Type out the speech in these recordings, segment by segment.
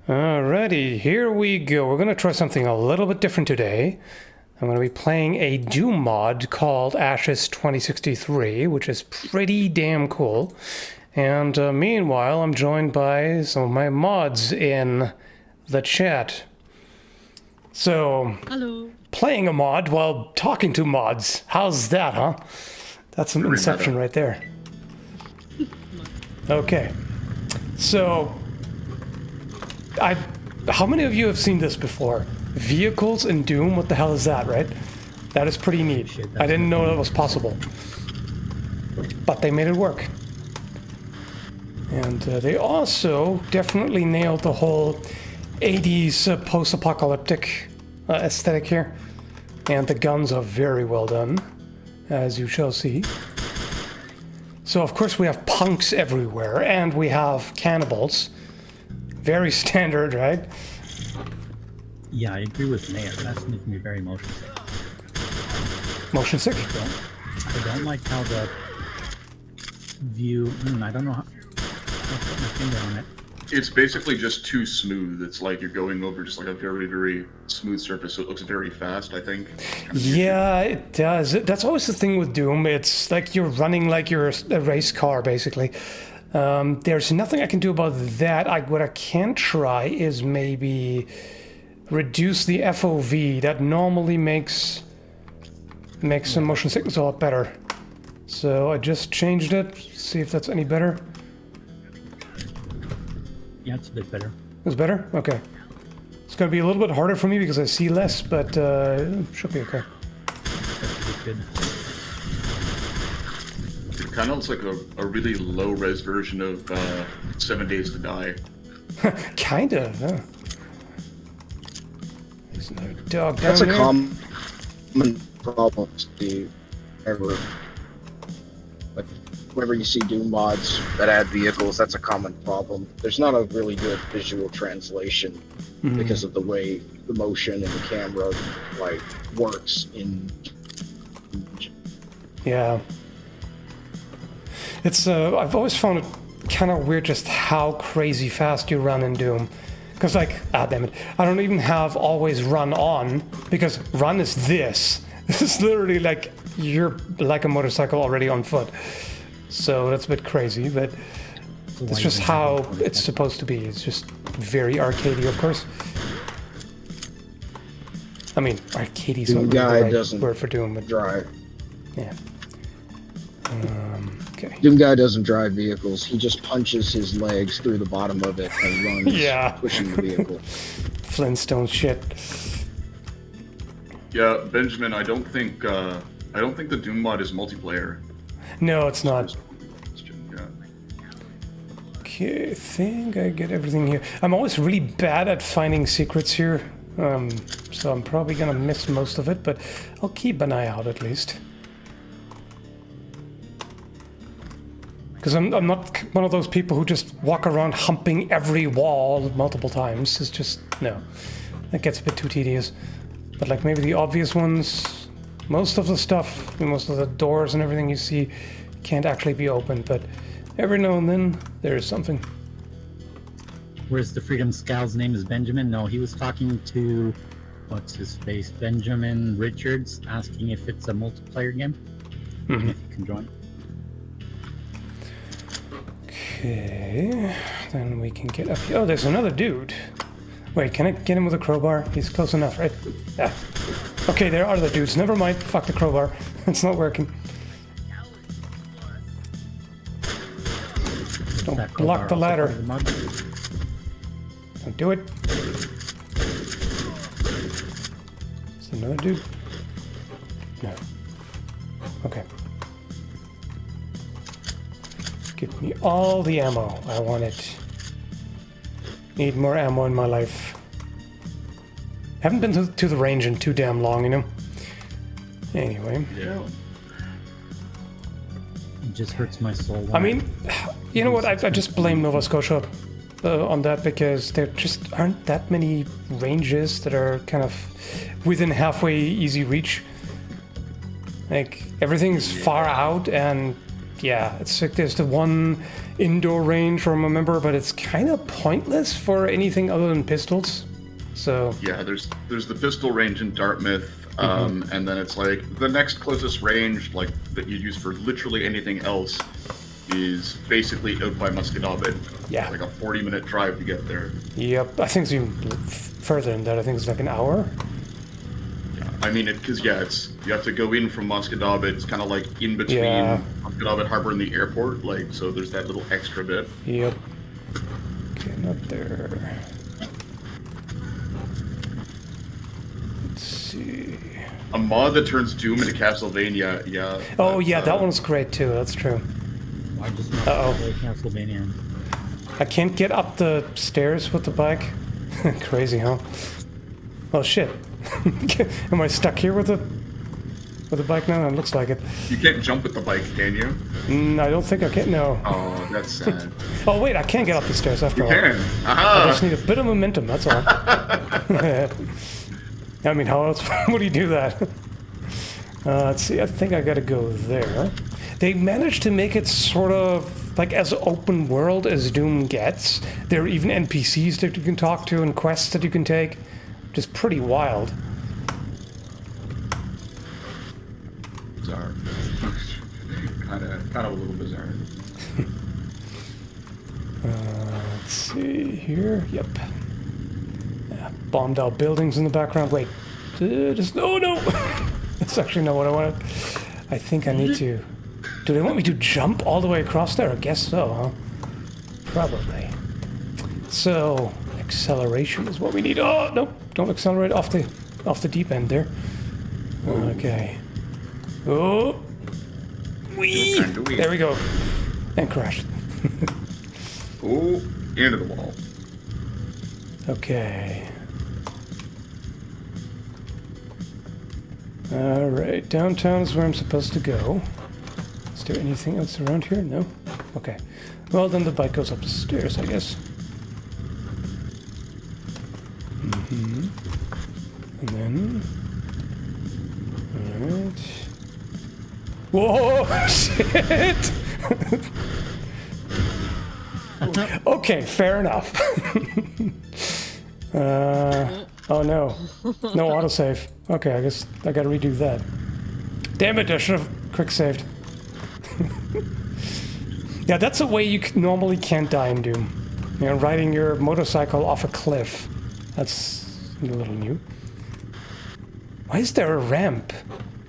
Alrighty, here we go. We're going to try something a little bit different today. I'm going to be playing a Doom mod called Ashes 2063, which is pretty damn cool. And meanwhile, I'm joined by some of my mods in the chat. So, hello. Playing a mod while talking to mods. How's that, huh? That's some inception right there. Okay. So, how many of you have seen this before? Vehicles in Doom? What the hell is that, right? That is pretty neat. I didn't know that was possible. But they made it work. And they also definitely nailed the whole 80s post-apocalyptic aesthetic here. And the guns are very well done, as you shall see. So of course we have punks everywhere, and we have cannibals. Very standard, right? Yeah, I agree with Mayor. That's making me very motion sick. Motion sick? I don't like how the view... I don't know how... I'll put my finger on it. It's basically just too smooth. It's like you're going over just like a very, very smooth surface, so it looks very fast, I think. Yeah, it does. That's always the thing with Doom. It's like you're running like you're a race car, basically. There's nothing I can do about that. What I can try is maybe reduce the FOV. That normally makes the motion sickness a lot better. So I just changed it. See if that's any better. Yeah, it's a bit better. It's better? Okay. It's going to be a little bit harder for me because I see less, but it should be okay. That's good. It kind of looks like a really low-res version of 7 Days to Die. Kind of, huh? There's another dog down That's a there. common problem, Steve. Like, whenever you see Doom mods that add vehicles, that's a common problem. There's not a really good visual translation because of the way the motion and the camera like works in. Yeah. It's I've always found it kind of weird just how crazy fast you run in Doom. Because like, damn it, I don't even have always run on, because run is this. It's literally like you're like a motorcycle already on foot. So that's a bit crazy, but it's just how it's supposed to be. It's just very arcadey, of course. I mean, arcadey is not guy the right doesn't word for Doom, but drive. yeah. Okay. Doom guy doesn't drive vehicles. He just punches his legs through the bottom of it and runs, Yeah. pushing the vehicle. Flintstone shit. Yeah, Benjamin, I don't think the Doom mod is multiplayer. No, it's not. Yeah. Okay, I think I get everything here. I'm always really bad at finding secrets here, so I'm probably gonna miss most of it, but I'll keep an eye out at least. Because I'm not one of those people who just walk around humping every wall multiple times. It's just, no. That gets a bit too tedious. But like maybe the obvious ones, most of the stuff, most of the doors and everything you see can't actually be opened, but every now and then there's something. Where's the Freedom Scal's name is Benjamin? No, he was talking to, what's his face, Benjamin Richards, asking if it's a multiplayer game. And if you can join. Okay, then we can get up here. Oh, there's another dude. Wait, can I get him with a crowbar? He's close enough, right? Ah. Okay, there are other dudes. Never mind. Fuck the crowbar. It's not working. Don't block the ladder. Don't do it. Is there another dude? No. Okay. Give me all the ammo. I want it. Need more ammo in my life. Haven't been to the range in too damn long, you know? Anyway. Yeah. It just hurts my soul. I mean, you know what? I just blame Nova Scotia on that, because there just aren't that many ranges that are kind of within halfway easy reach. Like, everything's far out, and yeah, it's like there's the one indoor range from a member, but it's kind of pointless for anything other than pistols. So Yeah, there's the pistol range in Dartmouth, and then it's like the next closest range like that you'd use for literally anything else is basically out by Muscadabit. Yeah. Like a 40-minute drive to get there. yep, I think it's even further than that. I think it's like an hour. I mean, because it's you have to go in from Muscadabit. It's kind of like in between Yeah. Muscadabit Harbor and the airport. Like, so there's that little extra bit. Yep. Getting up there. Let's see. A mod that turns Doom into Castlevania. Yeah. Oh that's, yeah, that one's great too. That's true. I just not Uh-oh. play Castlevania. I can't get up the stairs with the bike. Crazy, huh? Oh shit. Am I stuck here with the bike now? It looks like it. You can't jump with the bike, can you? I don't think I can. No. Oh, that's sad. Oh wait, I can get up the stairs after You all. can. I Aha! just need a bit of momentum. That's all. I mean, how else would you do that? Let's see. I think I gotta go there. They managed to make it sort of like as open world as Doom gets. There are even NPCs that you can talk to and quests that you can take, which is pretty wild. Bizarre. kind of a little bizarre. Let's see here. Yep. Yeah, bombed out buildings in the background. Wait. Oh no! That's actually not what I wanted. I think I need to. Do they want me to jump all the way across there? I guess so, huh? Probably. So, acceleration is what we need. Oh, nope. Don't accelerate off the deep end there. Okay. Oh. Whee! There we go. And crashed. Oh, into the wall. Okay. Alright, downtown is where I'm supposed to go. Is there anything else around here? No? Okay. Well, then the bike goes up the stairs, I guess. And then... Alright. Whoa! Shit! Okay, fair enough. Oh no. No autosave. Okay, I guess I gotta redo that. Damn it, I should have quick saved. Yeah, that's a way you normally can't die in Doom. You know, riding your motorcycle off a cliff. That's a little new. Why is there a ramp?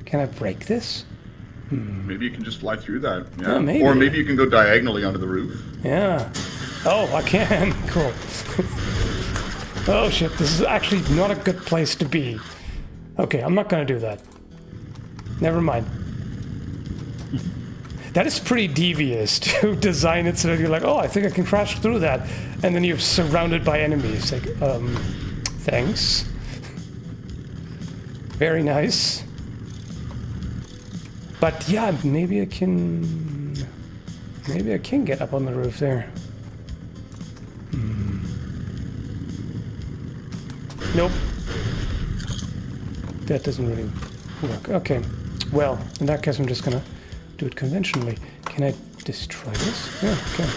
Can I break this? Maybe you can just fly through that. Yeah. maybe. Or maybe you can go diagonally onto the roof. Yeah. Oh, I can. Cool. Oh shit, this is actually not a good place to be. Okay, I'm not gonna do that. Never mind. That is pretty devious to design it so that you're like, oh, I think I can crash through that. And then you're surrounded by enemies. Like, thanks. Very nice. But yeah, maybe I can get up on the roof there. Nope. That doesn't really work. Okay. Well, in that case, I'm just gonna do it conventionally. Can I destroy this? Yeah, okay.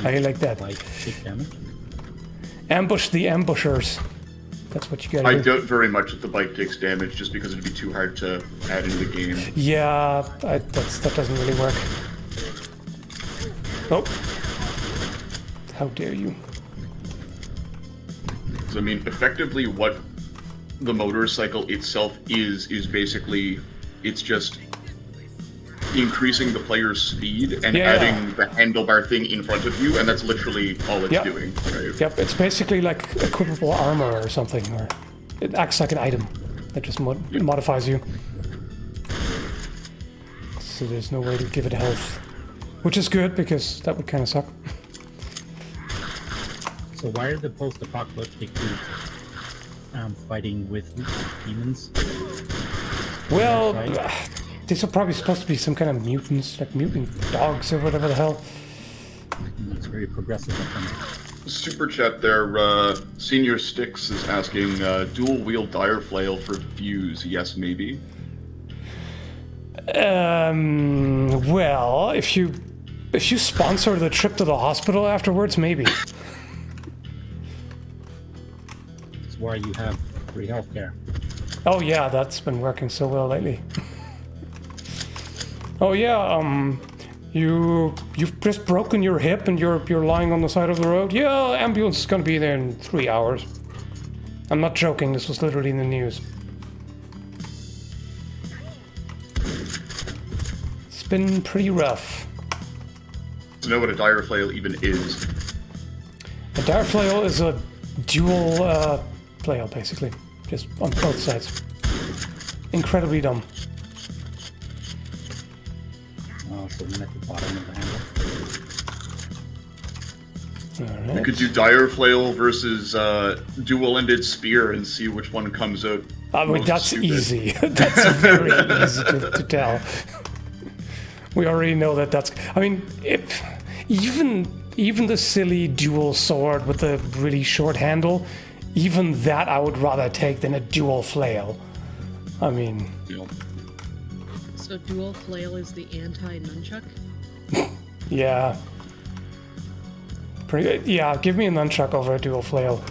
How you like that? Like, take damage. Ambush the ambushers. That's what you gotta I do. doubt very much that the bike takes damage just because it'd be too hard to add into the game. Yeah, that doesn't really work. Oh. How dare you? So, I mean, effectively what the motorcycle itself is basically, it's just increasing the player's speed and Yeah. adding the handlebar thing in front of you, and that's literally all it's Yep. doing. Right? Yep, it's basically like equipable armor or something, or it acts like an item that just modifies you. So there's no way to give it health, which is good because that would kind of suck. So why are the post-apocalyptic groups fighting with demons? Well, Right. these are probably supposed to be some kind of mutants, like mutant dogs or whatever the hell. It's very progressive of them. Super chat there, Senior Sticks is asking, dual-wheel dire flail for fuse, yes maybe? Well, if you If you sponsor the trip to the hospital afterwards, maybe. It's why you have free healthcare. Oh yeah, that's been working so well lately. Oh yeah, you've just broken your hip and you're lying on the side of the road. Yeah, ambulance is gonna be there in 3 hours. I'm not joking. This was literally in the news. It's been pretty rough. To know what a dire flail even is. A dire flail is a dual flail, basically, just on both sides. Incredibly dumb. So one at the bottom of the handle. All right. You could do dire flail versus dual-ended spear and see which one comes out. I mean, most that's stupid. easy. That's very easy to tell. We already know that that's... I mean, even the silly dual sword with the really short handle, even that I would rather take than a dual flail. I mean... You know, So dual flail is the anti-nunchuck? Yeah. Pretty, yeah, give me a nunchuck over a dual flail.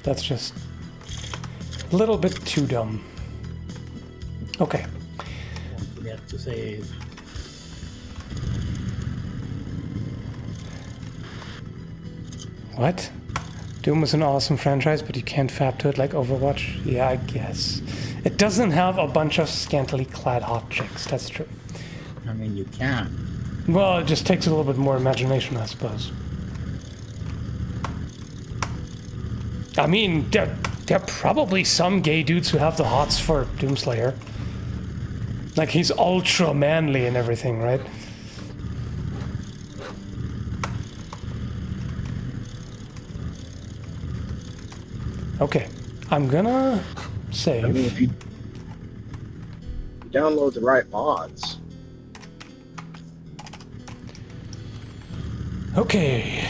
That's just a little bit too dumb. Okay. Don't forget to save. What? Doom is an awesome franchise, but you can't fap to it like Overwatch? Yeah, I guess. It doesn't have a bunch of scantily clad hot chicks, that's true. I mean, you can. Well, it just takes a little bit more imagination, I suppose. I mean, there are probably some gay dudes who have the hots for Doomslayer. Like, he's ultra manly and everything, right? Okay, I'm gonna save. I mean, if you download the right mods. Okay.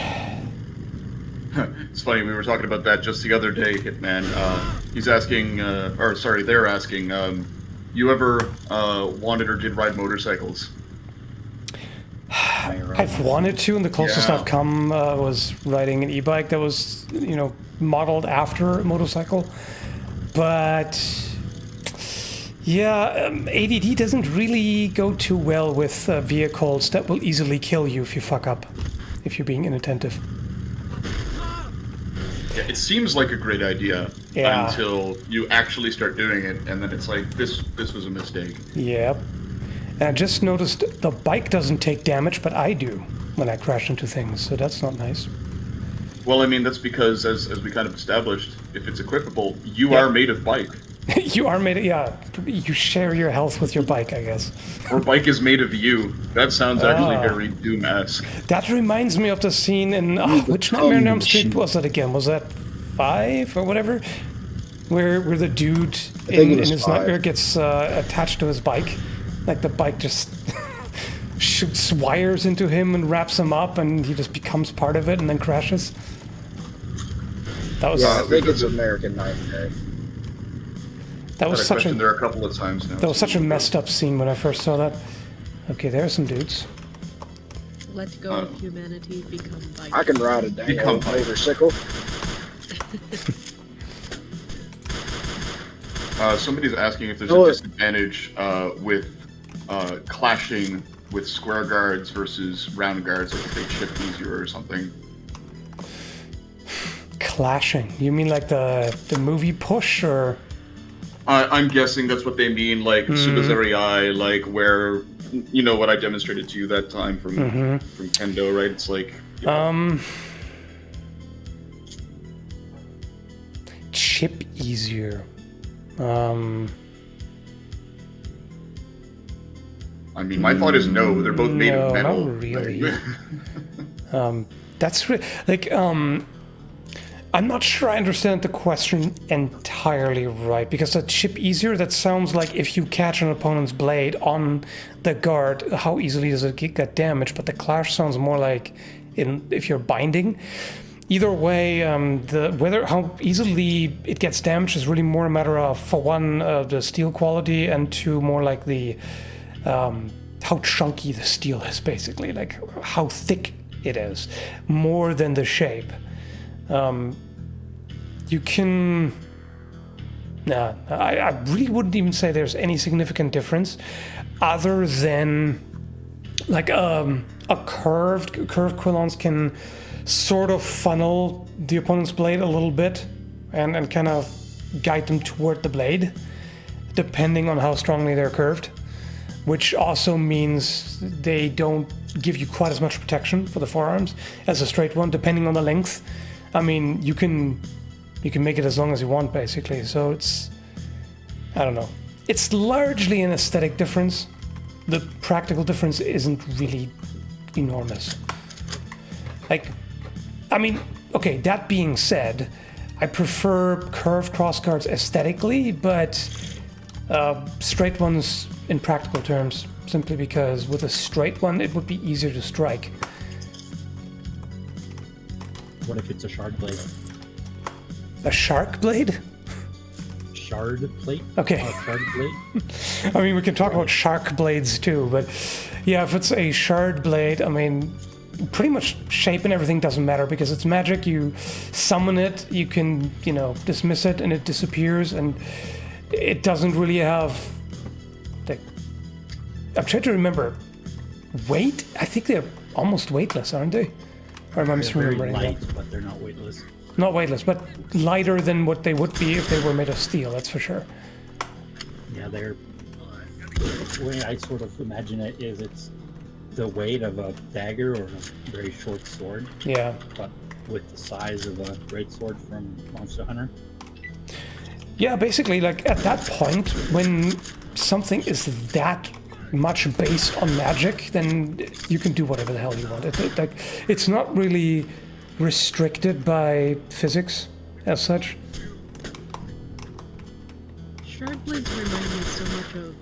it's funny, we were talking about that just the other day, Hitman. He's asking, they're asking, you ever wanted or did ride motorcycles? I've wanted to, and the closest Yeah. I've come was riding an e-bike that was, modeled after a motorcycle. But yeah, ADD doesn't really go too well with vehicles that will easily kill you if you fuck up, if you're being inattentive. Yeah, it seems like a great idea Yeah. until you actually start doing it, and then it's like, this was a mistake. Yep. And I just noticed the bike doesn't take damage, but I do when I crash into things, so that's not nice. Well, I mean, that's because, as we kind of established, if it's equipable, you Yeah. are made of bike. You are made, yeah, you share your health with your bike, I guess. Or bike is made of you. That sounds actually Ah. very Doom-esque. That reminds me of the scene in, which Nightmare on Elm Street was that again? Was that 5 or whatever? Where the dude in it was his 5. nightmare gets attached to his bike. Like the bike just shoots wires into him and wraps him up, and he just becomes part of it and then crashes. That was Yeah, I think it's American Nightmare. that was Had a such question a there a couple of times now. that was such a messed up scene when I first saw that. Okay, there are some dudes. Let go of humanity, become bike. I can ride a dang Become old bike. motorcycle. Somebody's asking if there's Oh, a disadvantage with clashing with square guards versus round guards, like if they chip easier or something. Clashing. You mean like the movie Push, or? I'm guessing that's what they mean, like Subazari Eye, like where, you know what I demonstrated to you that time from Kendo, right? It's like, Chip easier. I mean, my thought is no. They're both made of No, metal. not really. That's I'm not sure I understand the question entirely right, because a chip easier, that sounds like if you catch an opponent's blade on the guard, how easily does it get damaged? But the clash sounds more like if you're binding. either way, how easily it gets damaged is really more a matter of, for one, the steel quality, and two, more like the how chunky the steel is, basically, like how thick it is, more than the shape. You can. Nah, I really wouldn't even say there's any significant difference, other than like a curved Quillons can sort of funnel the opponent's blade a little bit and kind of guide them toward the blade, depending on how strongly they're curved, which also means they don't give you quite as much protection for the forearms as a straight one, depending on the length. I mean, you can make it as long as you want, basically. So it's, I don't know. It's largely an aesthetic difference. The practical difference isn't really enormous. Like, I mean, okay, that being said, I prefer curved crossguards aesthetically, but straight ones in practical terms, simply because with a straight one, it would be easier to strike. What if it's a shard blade? A shark blade? Shard plate? Okay. Shard blade? I mean, we can talk about shark blades too, but yeah, if it's a shard blade, I mean, pretty much shape and everything doesn't matter because it's magic. You summon it, you can, dismiss it, and it disappears, and it doesn't really have, like, I'm trying to remember, weight? I think they're almost weightless, aren't they? Or am I misremembering? They're very light, but they're not weightless. Not weightless, but lighter than what they would be if they were made of steel, that's for sure. Yeah, the way I sort of imagine it is it's the weight of a dagger or a very short sword. Yeah. But with the size of a great sword from Monster Hunter. Yeah, basically, like, at that point, when something is that much based on magic, then you can do whatever the hell you want. It's not really restricted by physics as such. Shard blades remind me so much of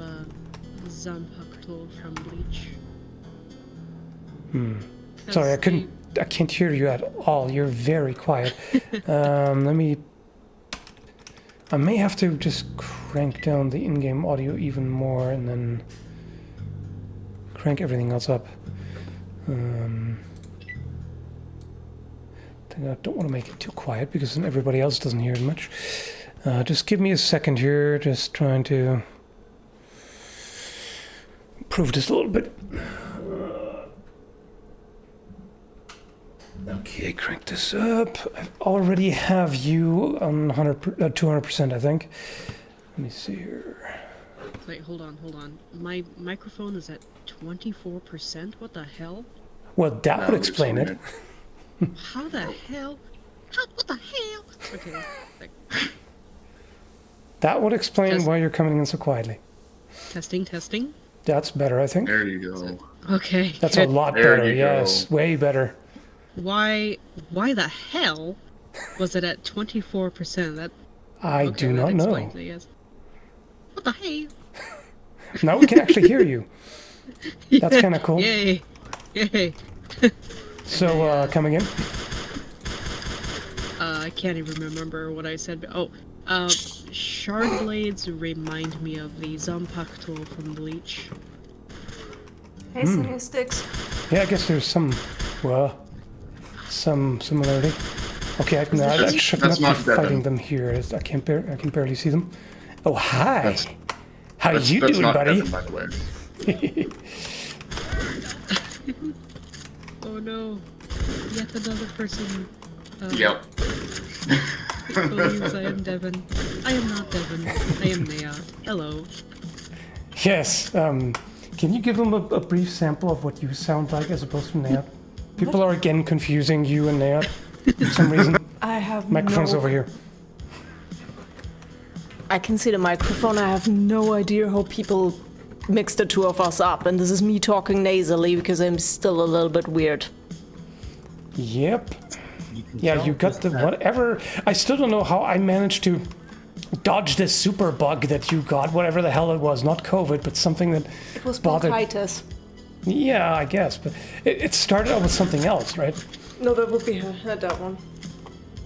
Zanpakuto from Bleach. Sorry, I can't hear you at all. You're very quiet. I may have to just crank down the in-game audio even more and then crank everything else up. I don't want to make it too quiet because then everybody else doesn't hear it much. Just give me a second here, just trying to improve this a little bit. Okay, crank this up. I already have you on 200%, I think. Let me see here. Wait, hold on. My microphone is at 24%? What the hell? Well, that would explain it. How the hell? What the hell? Okay. That would explain why you're coming in so quietly. Testing. That's better, I think. There you go. Okay. That's a lot There better, you yes. go. Way better. Why the hell was it at 24%? That I do not know. It, yes. What the hell? Now we can actually hear you. That's kind of cool. Yay. So, coming in? I can't even remember what I said. Shard blades remind me of the Zanpakuto from Bleach. Hey, statistics. Yeah, I guess there's some similarity. Okay, I should not be fighting them here. I can barely see them. Oh, hi. How you doing, buddy? Devin, by the way. Oh no. Yet another person Yep. believes I am Devin. I am not Devin. I am Nea. Hello. Yes. Can you give them a brief sample of what you sound like as opposed to Nea? People are again confusing you and Nea for some reason. I have Microphone's over here. I can see the microphone. I have no idea how people mix the two of us up, and this is me talking nasally because I'm still a little bit weird. Yep. Yeah, you got the whatever. I still don't know how I managed to dodge this super bug that you got, whatever the hell it was. Not COVID, but something that It was bothered. bronchitis. Yeah, I guess, but it started out with something else, right? No, that would be that one.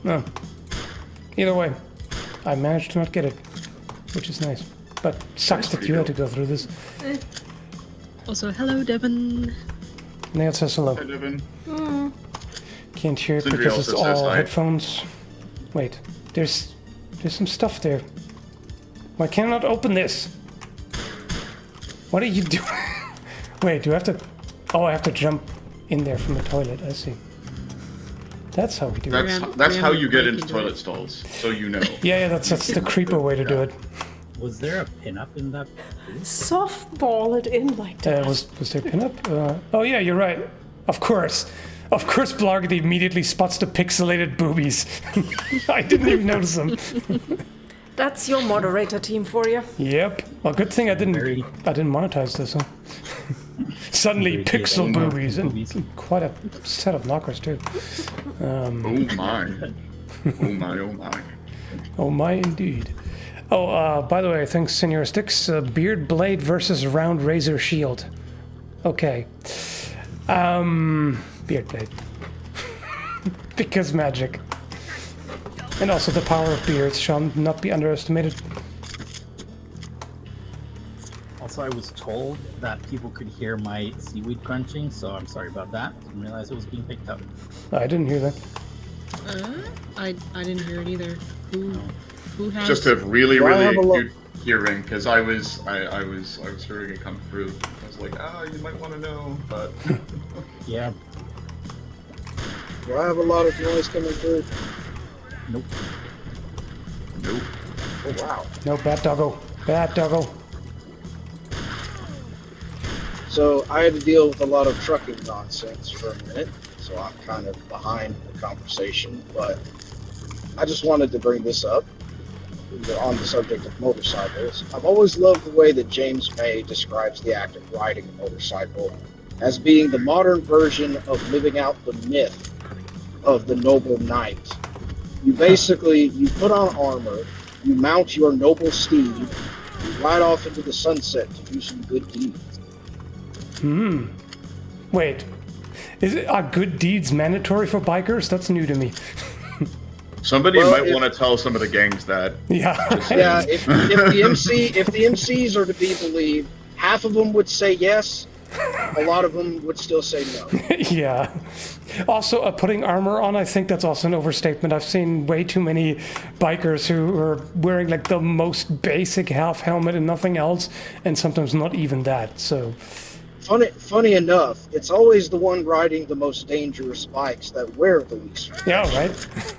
No. Either way, I managed to not get it, which is nice. But sucks that you had to go through this. Also, hello, Devin. Nail says hello. Hi, Devin. Can't hear it Sindri because it's also says all hi. headphones. Wait, there's some stuff there. Why can't I not open this? What are you doing? Wait, do I have to... Oh, I have to jump in there from the toilet. I see. That's how we do it. That's how you get Ram into can do toilet it. stalls, so you know. Yeah, that's the creeper way to do it. Was there a pinup in that? Softball it in like that. Was there a pinup? Oh yeah, you're right. Of course, Blargity immediately spots the pixelated boobies. I didn't even notice them. That's your moderator team for you. Yep. Well, good thing I didn't Very- monetize this. Huh? Suddenly, Very pixel good. boobies and Boobies. quite a set of knockers too. Oh my. Oh my, oh my. Oh my, indeed. Oh, by the way, thanks, Senor Sticks. Beard blade versus round razor shield. Okay. Beard blade. Because magic. And also the power of beards shall not be underestimated. Also, I was told that people could hear my seaweed crunching, so I'm sorry about that. Didn't realize it was being picked up. I didn't hear that. I didn't hear it either. Who has? Just a really, Well, I really have a look. good hearing, because I was hearing it come through. I was like, you might want to know, but Yeah. Do I have a lot of noise coming through? Nope. nope. Oh wow. No, bad doggo. Bad doggo. So I had to deal with a lot of trucking nonsense for a minute, so I'm kind of behind the conversation, but I just wanted to bring this up on the subject of motorcycles. I've always loved the way that James May describes the act of riding a motorcycle as being the modern version of living out the myth of the noble knight. You basically, you put on armor, you mount your noble steed, you ride off into the sunset to do some good deeds. Wait. Are good deeds mandatory for bikers? That's new to me. Somebody Well, might if- want to tell some of the gangs that. Yeah. Yeah, if the MCs are to be believed, half of them would say yes, a lot of them would still say no. Yeah. Also, putting armor on, I think that's also an overstatement. I've seen way too many bikers who are wearing like the most basic half helmet and nothing else, and sometimes not even that. So, Funny enough, it's always the one riding the most dangerous bikes that wear the least. yeah, right?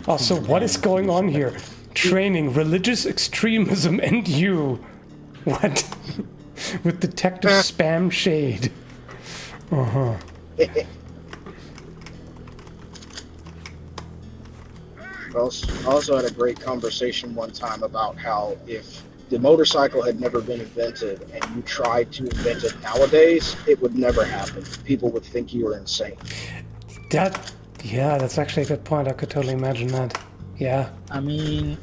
Also, what is going on here? Training, religious extremism, and you. What? With Detective Spam Shade. Uh-huh. I also had a great conversation one time about how if the motorcycle had never been invented and you tried to invent it nowadays, it would never happen. People would think you were insane. Yeah, that's actually a good point. I could totally imagine that. Yeah. I mean,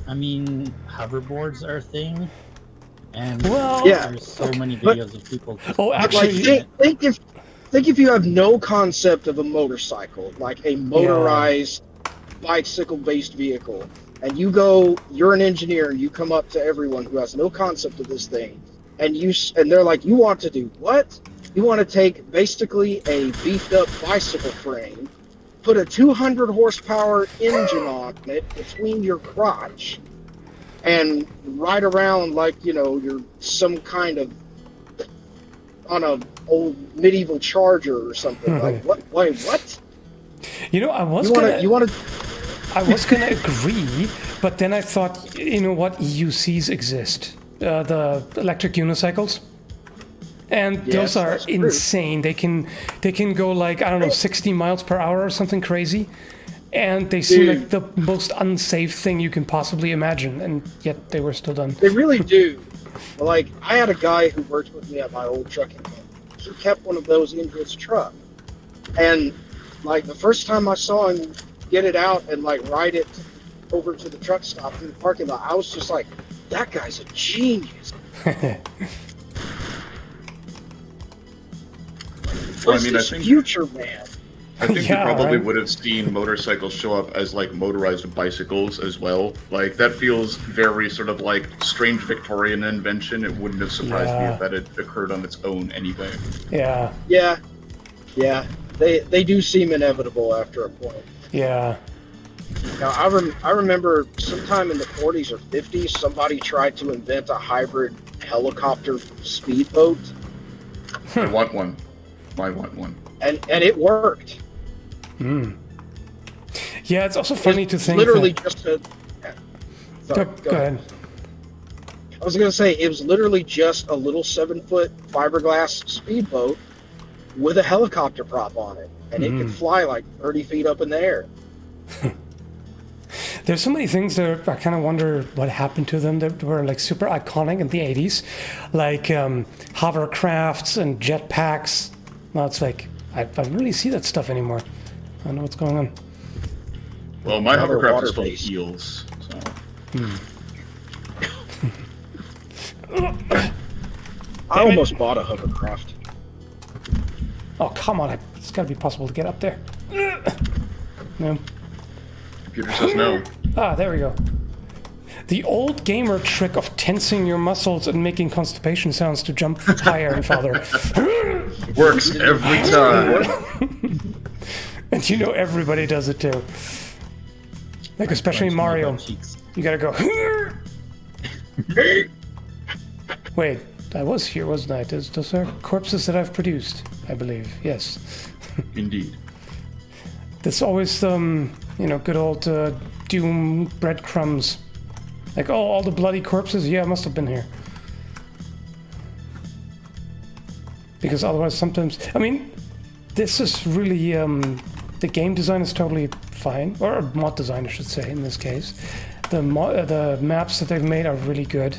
hoverboards are a thing, and Well, Yeah. there's so many but- videos of people. Oh, Like, actually, think if you have no concept of a motorcycle, like a motorized bicycle-based vehicle, and you're an engineer, and you come up to everyone who has no concept of this thing, and they're like, you want to do what? You want to take basically a beefed-up bicycle frame, put a 200 horsepower engine on it between your crotch, and ride around like you're some kind of on a old medieval charger or something. Like what? Wait, what? I was You want to? I was gonna agree, but then I thought, you know what, EUCs exist, the electric unicycles, and Yes, those are that's true. insane. They can go like, I don't know, 60 miles per hour or something crazy, and they seem Dude. like the most unsafe thing you can possibly imagine, and yet they were still done. They really do. Like I had a guy who worked with me at my old trucking company. He kept one of those in his truck, and like the first time I saw him get it out and like ride it over to the truck stop in the parking lot, I was just like, that guy's a genius. Well, I What's mean, I this think future, man? I think Yeah, you probably right. would have seen motorcycles show up as like motorized bicycles as well. Like that feels very sort of like strange Victorian invention. It wouldn't have surprised me Yeah. if that had occurred on its own anyway. Yeah, Yeah, yeah. They do seem inevitable after a point. yeah. Now, I remember sometime in the 40s or 50s, somebody tried to invent a hybrid helicopter speedboat, I want one. I want one. and it worked. Yeah, it's also funny to think Literally that... just a. Sorry, Go ahead. I was going to say, it was literally just a little 7-foot fiberglass speedboat with a helicopter prop on it, and it could fly like 30 feet up in the air. There's so many things that I kind of wonder what happened to them that were like super iconic in the 80s, like hovercrafts and jetpacks. Now it's like, I don't really see that stuff anymore. I don't know what's going on. Well, my Another hovercraft is full of water-based. heels. So. I almost bought a hovercraft. Oh, come on. It's got to be possible to get up there. No. Computer says no. Ah, there we go. The old gamer trick of tensing your muscles and making constipation sounds to jump higher and farther. Works every time. And you know everybody does it too. Like especially Punching my Mario. butt cheeks. You gotta go. Wait, I was here, wasn't I? Those are corpses that I've produced, I believe. Yes. Indeed. That's always good old Doom breadcrumbs. Like, oh, all the bloody corpses? Yeah, I must have been here. Because otherwise sometimes... I mean, this is really... the game design is totally fine. Or mod design, I should say, in this case. The maps that they've made are really good.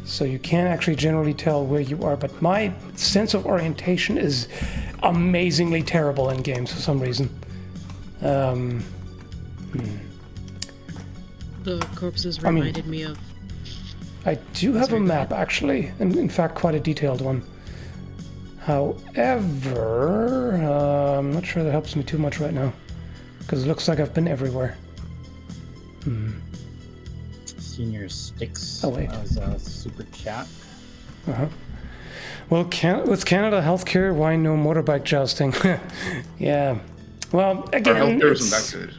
So you can actually generally tell where you are. But my sense of orientation is amazingly terrible in games for some reason. The corpses mean- reminded me of. I do have a Sorry, go map, actually, and in fact, quite a detailed one. However, I'm not sure that helps me too much right now, because it looks like I've been everywhere. Senior Sticks Oh, wait. as a super chat. Well, with Canada healthcare, why no motorbike jousting? Yeah. Well, Our again, healthcare isn't it's- that good.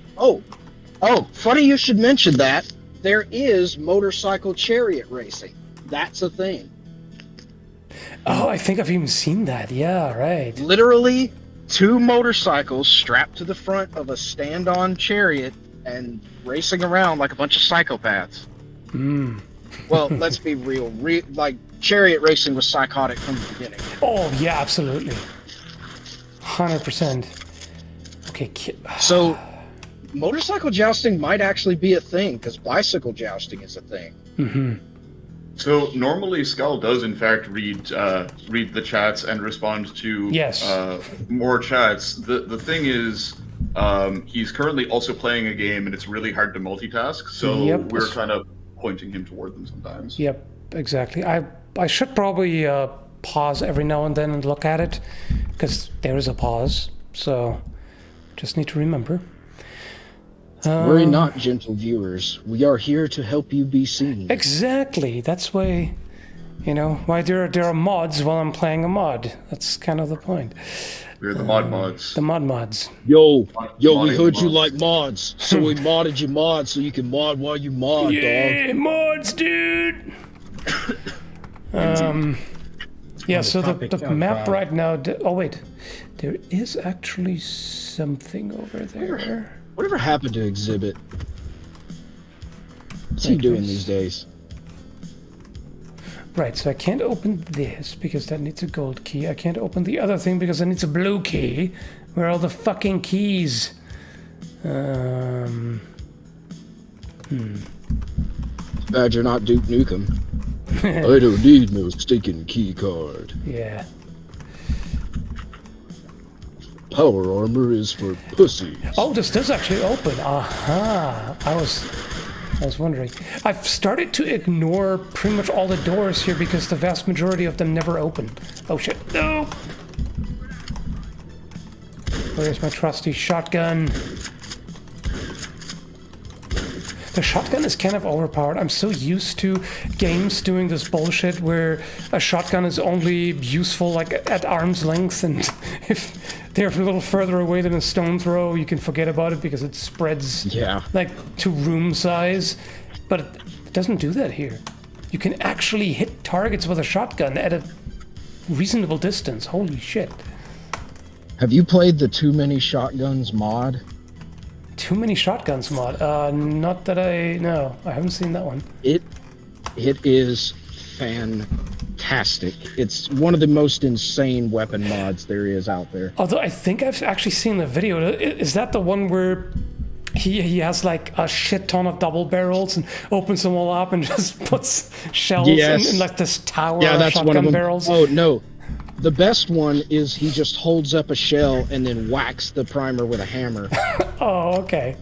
Oh, funny you should mention that. There is motorcycle chariot racing. That's a thing. Oh, I think I've even seen that. Yeah, right. Literally, 2 motorcycles strapped to the front of a stand-on chariot and racing around like a bunch of psychopaths. Well, let's be real. Like, chariot racing was psychotic from the beginning. Oh, yeah, absolutely. 100%. Okay, So, motorcycle jousting might actually be a thing, because bicycle jousting is a thing. So normally Skull does in fact read the chats and respond to Yes. more chats. The thing is, he's currently also playing a game and it's really hard to multitask. So Yep. we're kind of pointing him toward them sometimes. Yep, exactly. I should probably pause every now and then and look at it, because there is a pause. So just need to remember. Worry not, gentle viewers. We are here to help you be seen. Exactly. That's why, why there are mods while I'm playing a mod. That's kind of the point. We're the mods. The mods. Yo, we Modding heard you mods. like mods, so we modded your mod so you can mod while you mod, dog. Yeah, mods, dude. Yeah. So topic the of, map right now. Oh wait, there is actually something over there. Whatever happened to Exhibit? What's he doing these days? Right, so I can't open this because that needs a gold key. I can't open the other thing because that needs a blue key. Where are all the fucking keys? Bad you're not Duke Nukem. I don't need no stinking key card. Yeah. Power armor is for pussies. Oh, this does actually open. Aha. I was wondering. I've started to ignore pretty much all the doors here because the vast majority of them never open. Oh shit. No! Where's my trusty shotgun? The shotgun is kind of overpowered. I'm so used to games doing this bullshit where a shotgun is only useful like at arm's length, and if they're a little further away than a stone throw, you can forget about it because it spreads like to room size. But it doesn't do that here. You can actually hit targets with a shotgun at a reasonable distance. Holy shit. Have you played the Too Many Shotguns mod? Too Many Shotguns mod? Not that no, I haven't seen that one. It is fantastic. It's one of the most insane weapon mods there is out there. Although I think I've actually seen the video. Is that the one where he has like a shit ton of double barrels and opens them all up and just puts shells in like this tower of shotgun barrels? Oh no. The best one is he just holds up a shell and then whacks the primer with a hammer. Oh, okay.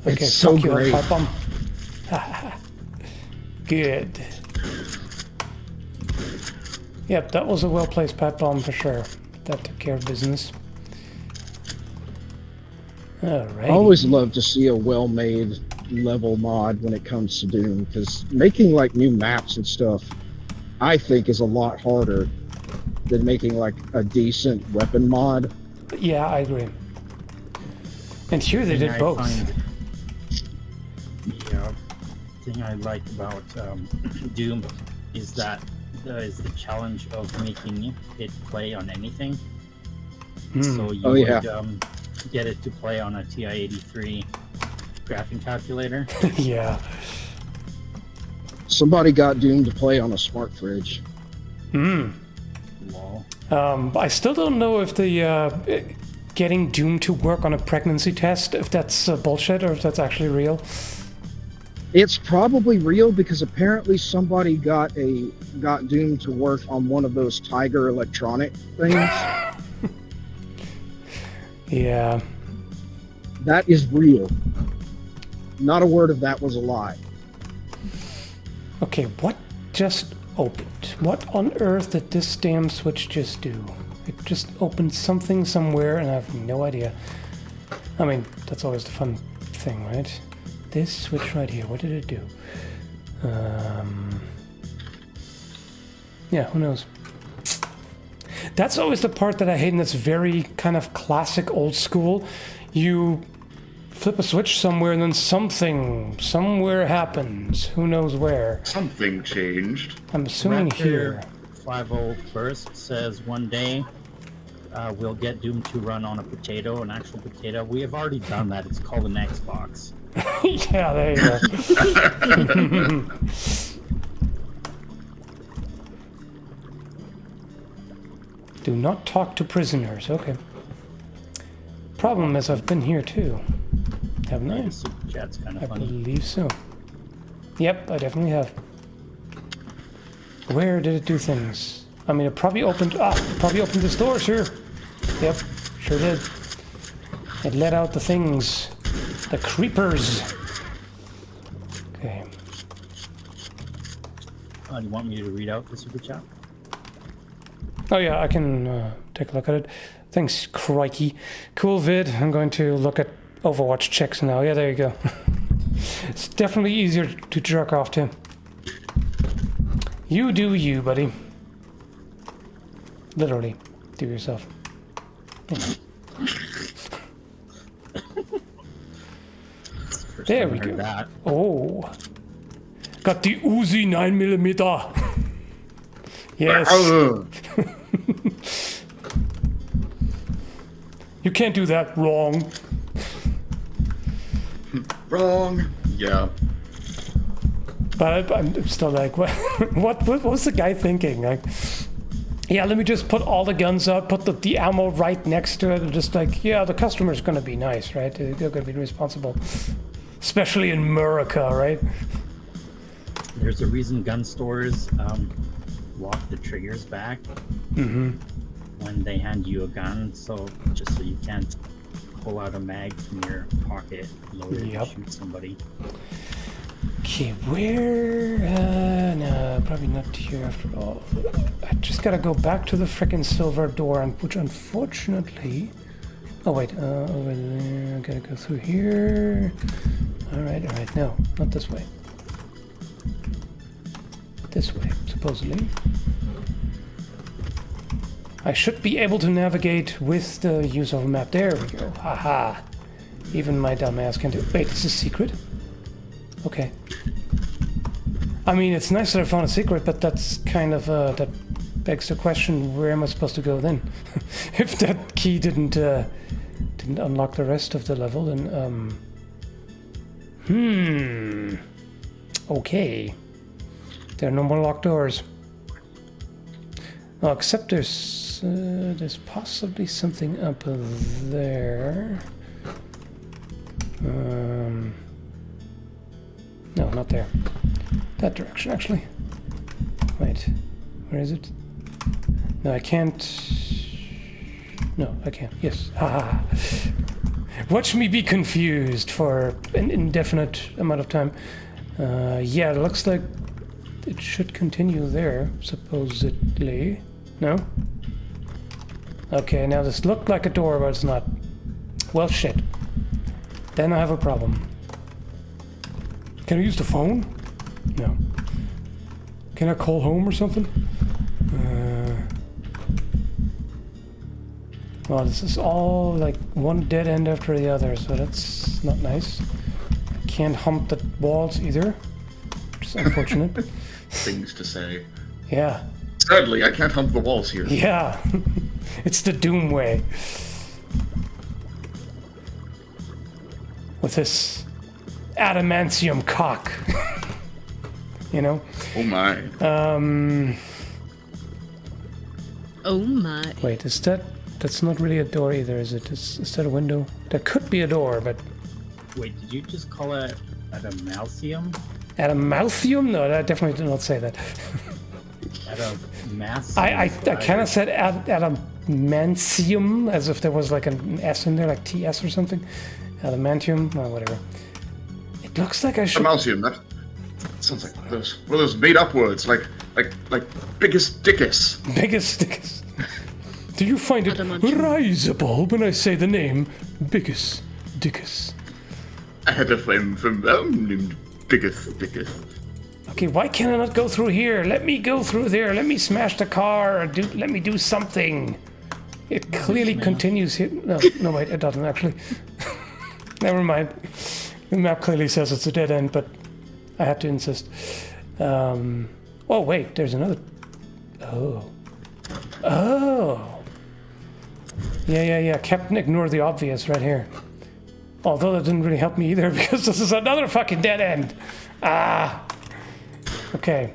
Okay, it's so fuck you, great. pipe bomb. Good. Yep, that was a well-placed pipe bomb for sure. That took care of business. Alright. I always love to see a well-made level mod when it comes to Doom, because making like new maps and stuff, I think, is a lot harder than making like a decent weapon mod. Yeah, I agree. And here they did both. The thing I like about Doom is that is the challenge of making it play on anything. So you would get it to play on a TI-83 graphing calculator. Yeah. Somebody got Doom to play on a smart fridge. Lol. I still don't know if the getting Doom to work on a pregnancy test, if that's bullshit or if that's actually real. It's probably real because apparently somebody got Doom to work on one of those Tiger electronic things. Yeah. That is real. Not a word of that was a lie. Okay, what just opened? What on earth did this damn switch just do? It just opened something somewhere and I have no idea. I mean, that's always the fun thing, right? This switch right here, what did it do? Yeah, who knows? That's always the part that I hate, and that's very kind of classic old school. You flip a switch somewhere and then something somewhere happens. Who knows where? Something changed. I'm assuming here. 501st says one day we'll get Doom to run on a potato, an actual potato. We have already done that. It's called an Xbox. Yeah, there you go. Do not talk to prisoners. Okay. Problem is, I've been here too. Haven't I? Super chat's kind of I funny. believe so. Yep, I definitely have. Where did it do things? I mean, it probably opened. Probably opened this door, sure. Yep, sure did. It let out the things. The creepers. Okay. Do you want me to read out the super chat? Oh yeah, I can take a look at it. Thanks, crikey. Cool vid. I'm going to look at Overwatch checks now. Yeah, there you go. It's definitely easier to jerk off to. You do you, buddy. Literally, do yourself. There we go. That. Oh. Got the Uzi 9mm. Yes. You can't do that. Wrong. Wrong. Yeah. But I'm still like, what was the guy thinking? Like, yeah, let me just put all the guns out, put the ammo right next to it, and just like, yeah, the customer's gonna be nice, right? They're gonna be responsible. Especially in America, right? There's a reason gun stores lock the triggers back when they hand you a gun, so just so you can't pull out a mag from your pocket, load it, and shoot somebody. Okay, where? No, probably not here after all. I just gotta go back to the frickin' silver door, which unfortunately... Oh wait, over there, I gotta go through here. Alright, no, not this way. This way, supposedly. I should be able to navigate with the use of a map. There we go, haha. Even my dumb ass can do... Wait, is this secret? Okay. I mean, it's nice that I found a secret, but that's kind of, that begs the question, where am I supposed to go then? If that key didn't unlock the rest of the level, then, okay. There are no more locked doors. Oh, except there's possibly something up there. No, not there. That direction, actually. Wait, where is it? No, I can't. No, I can't. Yes. Haha. Watch me be confused for an indefinite amount of time. Yeah, it looks like it should continue there, supposedly. No? Okay, now this looked like a door, but it's not. Well, shit. Then I have a problem. Can I use the phone? No. Can I call home or something? Well, this is all like one dead end after the other, so that's not nice. I can't hump the walls either, which is unfortunate. Things to say. Yeah. Sadly, I can't hump the walls here. Yeah. It's the Doom way. With this adamantium cock. You know? Oh my. Oh my. Wait, is that... That's not really a door either, is it? Is that a window? That could be a door, but... Wait, did you just call it adamalcium? Adamalcium? No, I definitely did not say that. Adamalcium. I kind of said adamantium, as if there was like an S in there, like TS or something. Adamantium, well, whatever. It looks like I should... Amalcium, that sounds like one of those made-up words, like biggest dickus. Biggest dickus. Do you find it Adamantium. risible when I say the name Biggest Dickus? I had a friend from named Biggest Dickus. Okay, why can I not go through here? Let me go through there. Let me smash the car. Or let me do something. It clearly continues here. No, wait, it doesn't actually. Never mind. The map clearly says it's a dead end, but I had to insist. Oh, wait, there's another. Oh. Yeah. Captain Ignore the Obvious right here. Although that didn't really help me either, because this is another fucking dead end. Ah. Okay.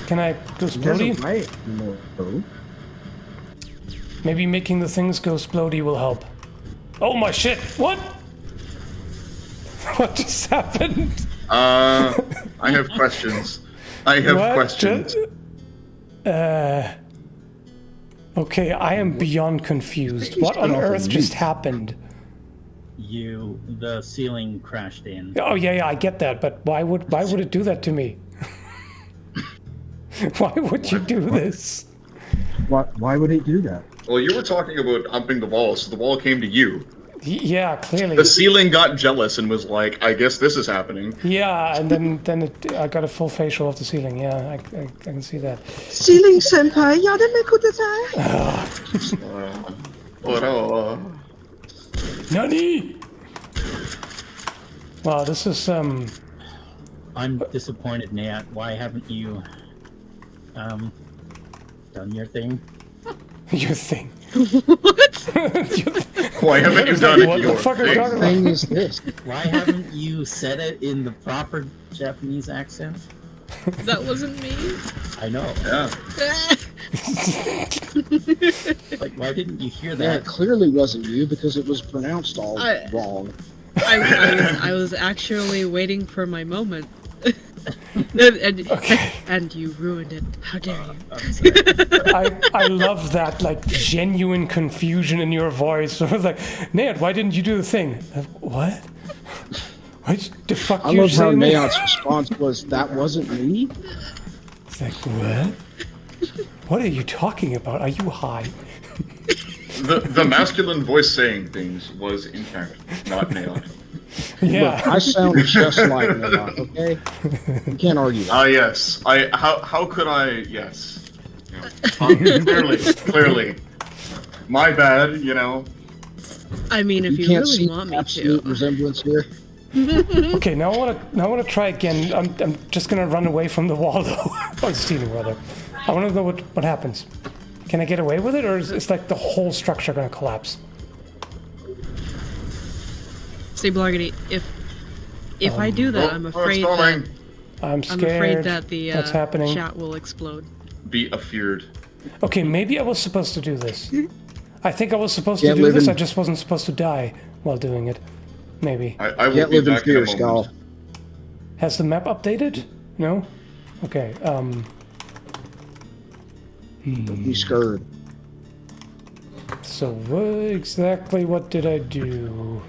Can I go splody? No. Maybe making the things go splody will help. Oh my shit! What? What just happened? I have questions. What? Questions. Okay, I am beyond confused. What on earth just happened? The ceiling crashed in. Oh yeah, I get that, but why would it do that to me? Why would you do this? Why would it do that? Well, you were talking about humping the wall, so the wall came to you. Yeah, clearly. The ceiling got jealous and was like, I guess this is happening. Yeah, and then I got a full facial of the ceiling. Yeah, I can see that. Ceiling senpai, Nani? Wow, this is I'm disappointed, Nat. Why haven't you done your thing? your thing. Why haven't you done it? What the fuck are you talking about? Thing is this? Why haven't you said it in the proper Japanese accent? That wasn't me. I know. Yeah. Like, why didn't you hear That that? clearly wasn't you because it was pronounced all wrong. I was actually waiting for my moment. and you ruined it. How dare you? I'm sorry. I love that, like, genuine confusion in your voice. I was like, Ned, why didn't you do the thing? What? What the fuck I you love how saying? Nayot's response was, "That wasn't me." It's like, what? What are you talking about? Are you high? The masculine voice saying things was, in fact, not Neon. Yeah. Look, I sound just like Nayot. Okay, you can't argue that. Ah, yes. How could I? Yes. You know, clearly. My bad. You know. I mean, if you can't really see want me absolute to. resemblance here. Okay, now I wanna try again. I'm just gonna run away from the wall though. Or stealing rather. I wanna know what happens. Can I get away with it, or is it's like the whole structure gonna collapse? See, Blargity, if I do that, I'm afraid stalling. that I'm scared. I'm afraid that the What's happening? chat will explode. Be afeared. Okay, maybe I was supposed to do this. I think I was supposed Can't to do live this. in- I just wasn't supposed to die while doing it. Maybe. I will Can't be live in back fear, in a Skull. moment. Has the map updated? No? Okay, Don't be scared. so what did I do?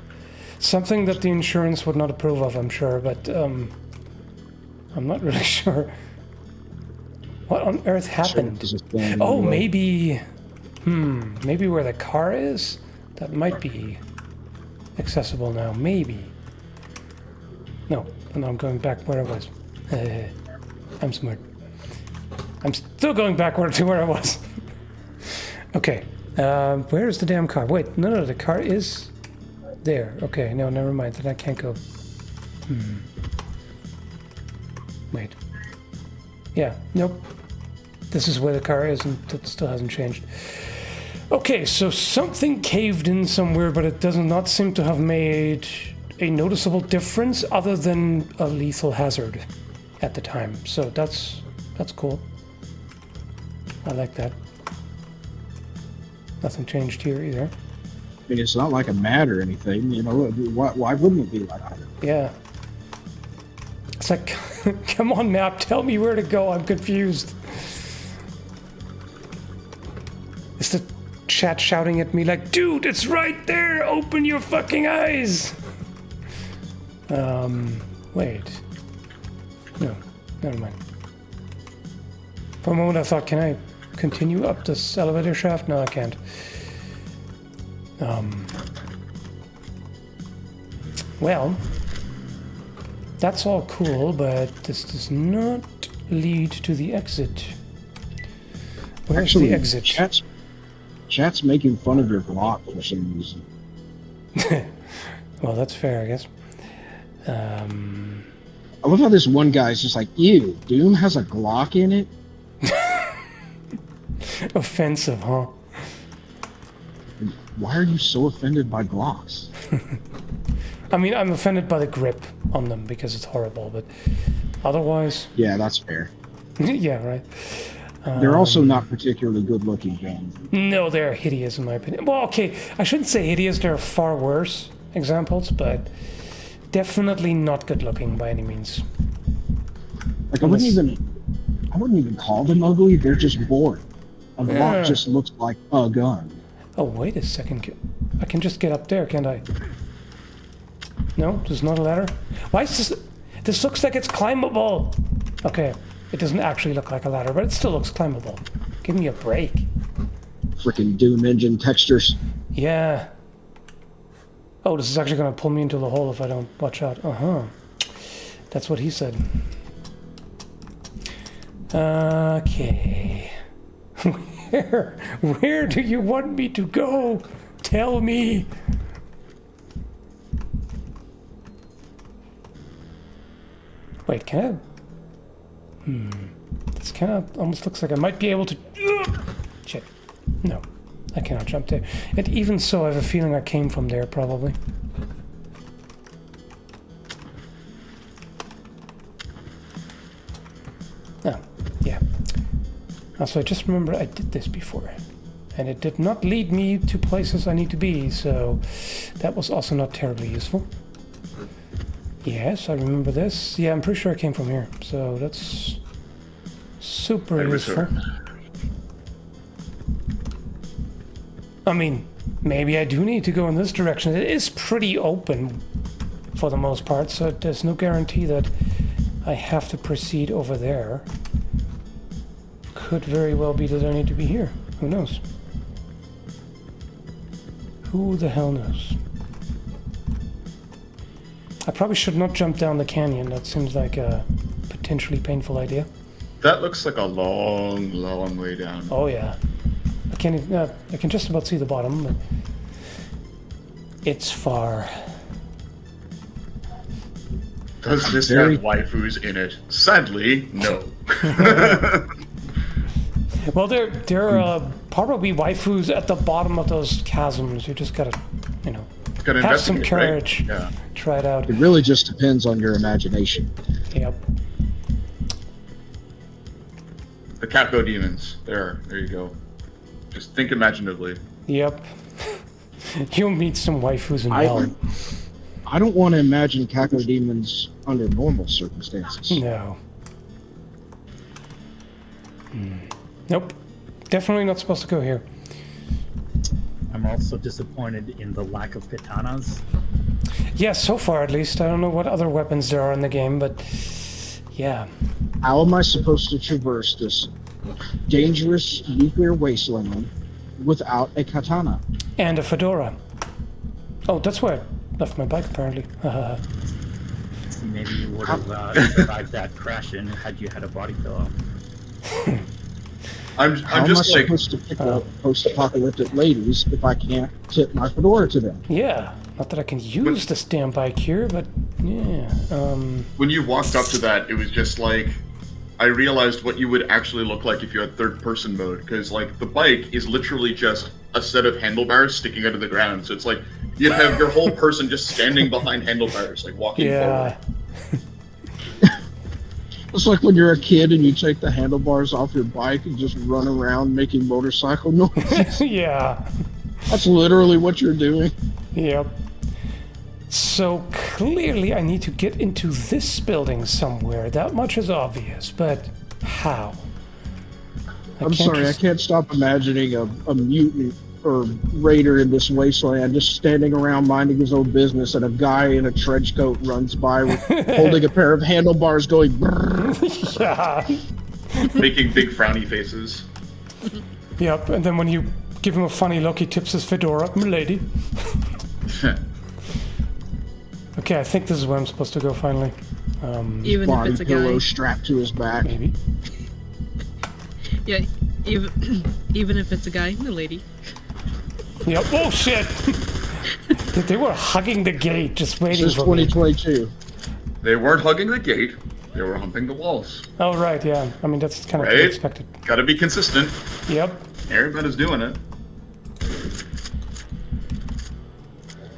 Something that the insurance would not approve of, I'm sure, but I'm not really sure. What on earth happened? Oh, maybe... maybe where the car is? That might be accessible now, maybe. No, I'm going back where I was. I'm smart. I'm still going backward to where I was. Okay, where's the damn car? Wait, no, the car is there. Okay, no, never mind, then I can't go. Wait. Yeah, nope. This is where the car is, and that still hasn't changed. Okay, so something caved in somewhere, but it does not seem to have made a noticeable difference other than a lethal hazard at the time. So that's cool. I like that. Nothing changed here either. I mean, it's not like a mat or anything, you know. Why wouldn't it be like that? Yeah. It's like, come on, map, tell me where to go. I'm confused. Is the chat shouting at me like, dude, it's right there. Open your fucking eyes. Wait. No, never mind. For a moment I thought, can I continue up this elevator shaft? No, I can't. Well, that's all cool, but this does not lead to the exit. Where's Actually, the exit? Chat's making fun of your block for some reason. Well, that's fair, I guess. I love how this one guy's just like, ew, Doom has a Glock in it? Offensive, huh? Why are you so offended by Glocks? I mean, I'm offended by the grip on them because it's horrible, but otherwise... Yeah, that's fair. Yeah, right. They're also not particularly good-looking guns. No, they're hideous in my opinion. Well, okay, I shouldn't say hideous, there are far worse examples, but definitely not good looking by any means. Like, I wouldn't even call them ugly, they're just boring. A Glock just looks like a gun. Oh, wait a second. I can just get up there, can't I? No, there's not a ladder? Why is this... This looks like it's climbable. Okay, it doesn't actually look like a ladder, but it still looks climbable. Give me a break. Freaking Doom engine textures. Yeah. Oh, this is actually going to pull me into the hole if I don't watch out. Uh-huh. That's what he said. Okay. Where do you want me to go? Tell me. Wait, can I? This kind of almost looks like I might be able to... Shit. No, I cannot jump there. And even so, I have a feeling I came from there, probably. Oh, yeah. Also, I just remember I did this before. And it did not lead me to places I need to be, so that was also not terribly useful. Yes, I remember this. Yeah, I'm pretty sure I came from here, so that's super useful. I mean, maybe I do need to go in this direction. It is pretty open for the most part, so there's no guarantee that I have to proceed over there. Could very well be that I need to be here. Who knows? Who the hell knows? I probably should not jump down the canyon. That seems like a potentially painful idea. That looks like a long, long way down. Oh yeah. I can't even, I can just about see the bottom, but it's far. Does this Very- have waifus in it? Sadly, no. Well, there are probably waifus at the bottom of those chasms. You just gotta, you know, Gotta have some investigate, right? courage. Yeah. Try it out. It really just depends on your imagination. Yep. The Capo demons. There you go. Just think imaginatively. Yep. You'll meet some waifus in hell. I don't want to imagine Kako demons under normal circumstances. No. Nope. Definitely not supposed to go here. I'm also disappointed in the lack of katanas. Yeah, so far at least. I don't know what other weapons there are in the game, but yeah. How am I supposed to traverse this dangerous nuclear wasteland without a katana? And a fedora. Oh, that's where I left my bike apparently. Maybe you would have survived that crash in had you had a body pillow. How I'm am I just like, supposed to pick up post-apocalyptic ladies if I can't tip my fedora to them? Yeah. Not that I can use this damn bike here, but yeah. when you walked up to that, it was just like, I realized what you would actually look like if you had third-person mode, because like the bike is literally just a set of handlebars sticking out of the ground. So it's like you'd have your whole person just standing behind handlebars, like walking Yeah. forward. It's like when you're a kid and you take the handlebars off your bike and just run around making motorcycle noise. Yeah. That's literally what you're doing. Yep. So clearly I need to get into this building somewhere. That much is obvious, but how? I'm sorry, I can't stop imagining a mutant or raider in this wasteland just standing around minding his own business, and a guy in a trench coat runs by with, holding a pair of handlebars going brrrr. Yeah. Making big frowny faces. Yep, and then when you give him a funny look, he tips his fedora. Milady. Okay, I think this is where I'm supposed to go finally. Even if Body it's a pillow guy. strapped to his back. Maybe. Yeah, even if it's a guy and a lady. Yep. Oh shit! They were hugging the gate, just waiting This is for me. 2022. They weren't hugging the gate, they were humping the walls. Oh right, yeah. I mean that's kind of to be Right? expected. Gotta be consistent. Yep. Everybody's doing it.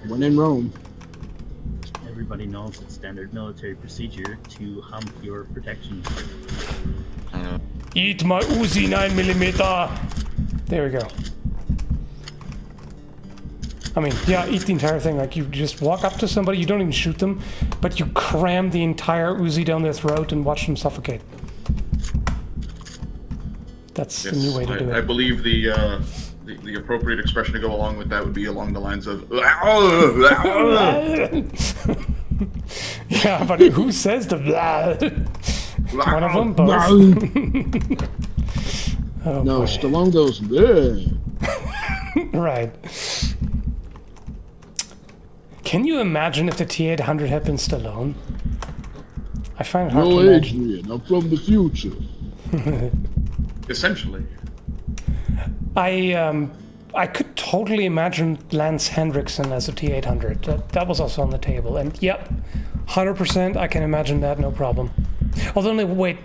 When in Rome. Everybody knows it's standard military procedure to hump your protection. Eat my Uzi 9mm. There we go. I mean, yeah, eat the entire thing. Like you just walk up to somebody, you don't even shoot them, but you cram the entire Uzi down their throat and watch them suffocate. That's the new way to do I it. believe the appropriate expression to go along with that would be along the lines of Yeah, but who says the blah? One of them, both. No, Oh, no, boy. Stallone goes, "Bleh." Right. Can you imagine if the T-800 had been Stallone? I find it hard to No, imagine. Adrian, I'm from the future. essentially. I could totally imagine Lance Hendrickson as a T-800. That was also on the table. And yep, 100% I can imagine that, no problem. Although, no, wait.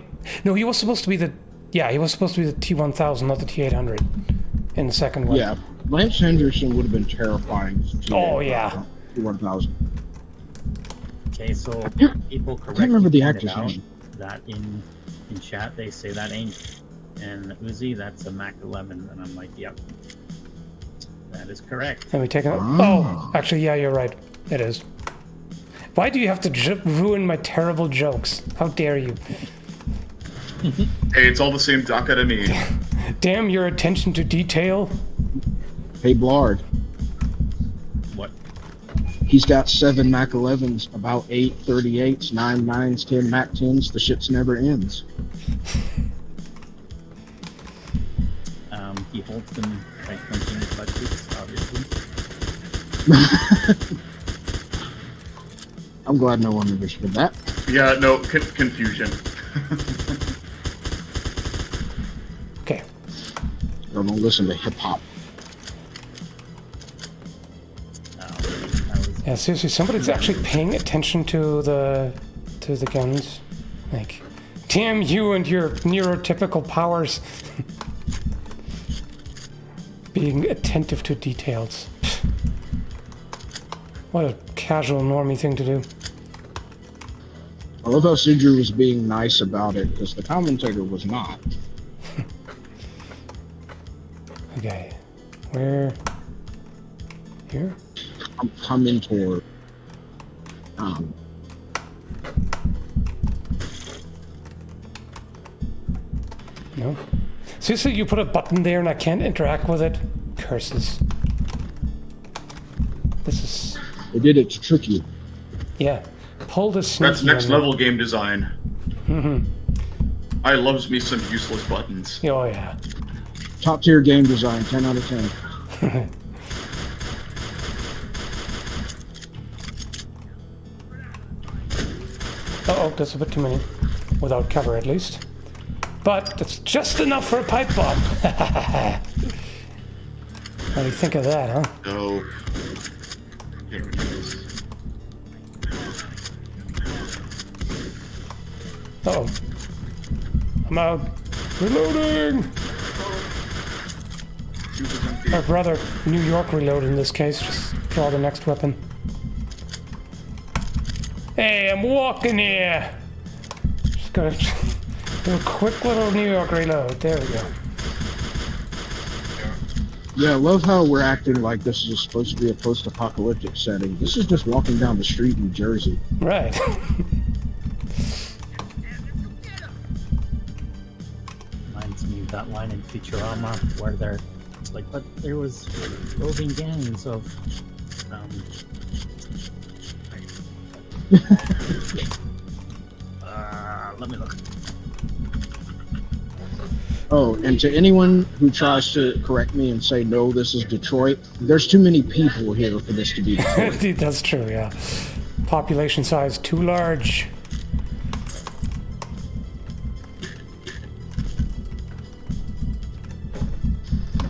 No, he was supposed to be the... Yeah, he was supposed to be the T-1000, not the T-800 in the second one. Yeah, Lance Henderson would have been terrifying. Oh, yeah. 1000. Okay, so people correctly remember the pointed actor's out name. that in chat they say that ain't an Uzi, that's a Mac 11, and I'm like, yep, that is correct. Let me take it. Ah. Oh, actually, yeah, you're right. It is. Why do you have to ruin my terrible jokes? How dare you? Hey, it's all the same DACA to me. Damn your attention to detail. Hey, Blard, What? He's got 7 Mac 11s, about 8 38s, 9 9s, 10 Mac 10s. The shit's never ends. He holds them by clenching his butt cheeks, obviously. I'm glad no one understood that. Yeah, no, confusion. Okay. Don't listen to hip hop. Yeah, seriously, somebody's actually paying attention to the guns. Like, damn you and your neurotypical powers. Being attentive to details. What a casual normie thing to do. I love how Sidru was being nice about it, because the commentator was not. Okay. Where? Here? I'm coming toward. No. Seriously, you put a button there and I can't interact with it? Curses. This is... They did it to trick you. Yeah. Pull this... That's sneaky next on me. level game design. Mm-hmm. I loves me some useless buttons. Oh, yeah. Top tier game design, 10 out of 10. Uh-oh, that's a bit too many. Without cover, at least. But it's just enough for a pipe bomb. What do you think of that, huh? So, here it is. Uh-oh. I'm out. Reloading! Shoot is empty. Or rather, New York reload in this case. Just draw the next weapon. Hey, I'm walking here! Just gotta do a quick little New York reload. There we go. Yeah, I love how we're acting like this is supposed to be a post-apocalyptic setting. This is just walking down the street in Jersey. Right. Reminds me of that line in Futurama where it's like, but there was roving gangs of let me look. Oh, and to anyone who tries to correct me and say, no, this is Detroit, there's too many people here for this to be Detroit. That's true, yeah. Population size too large.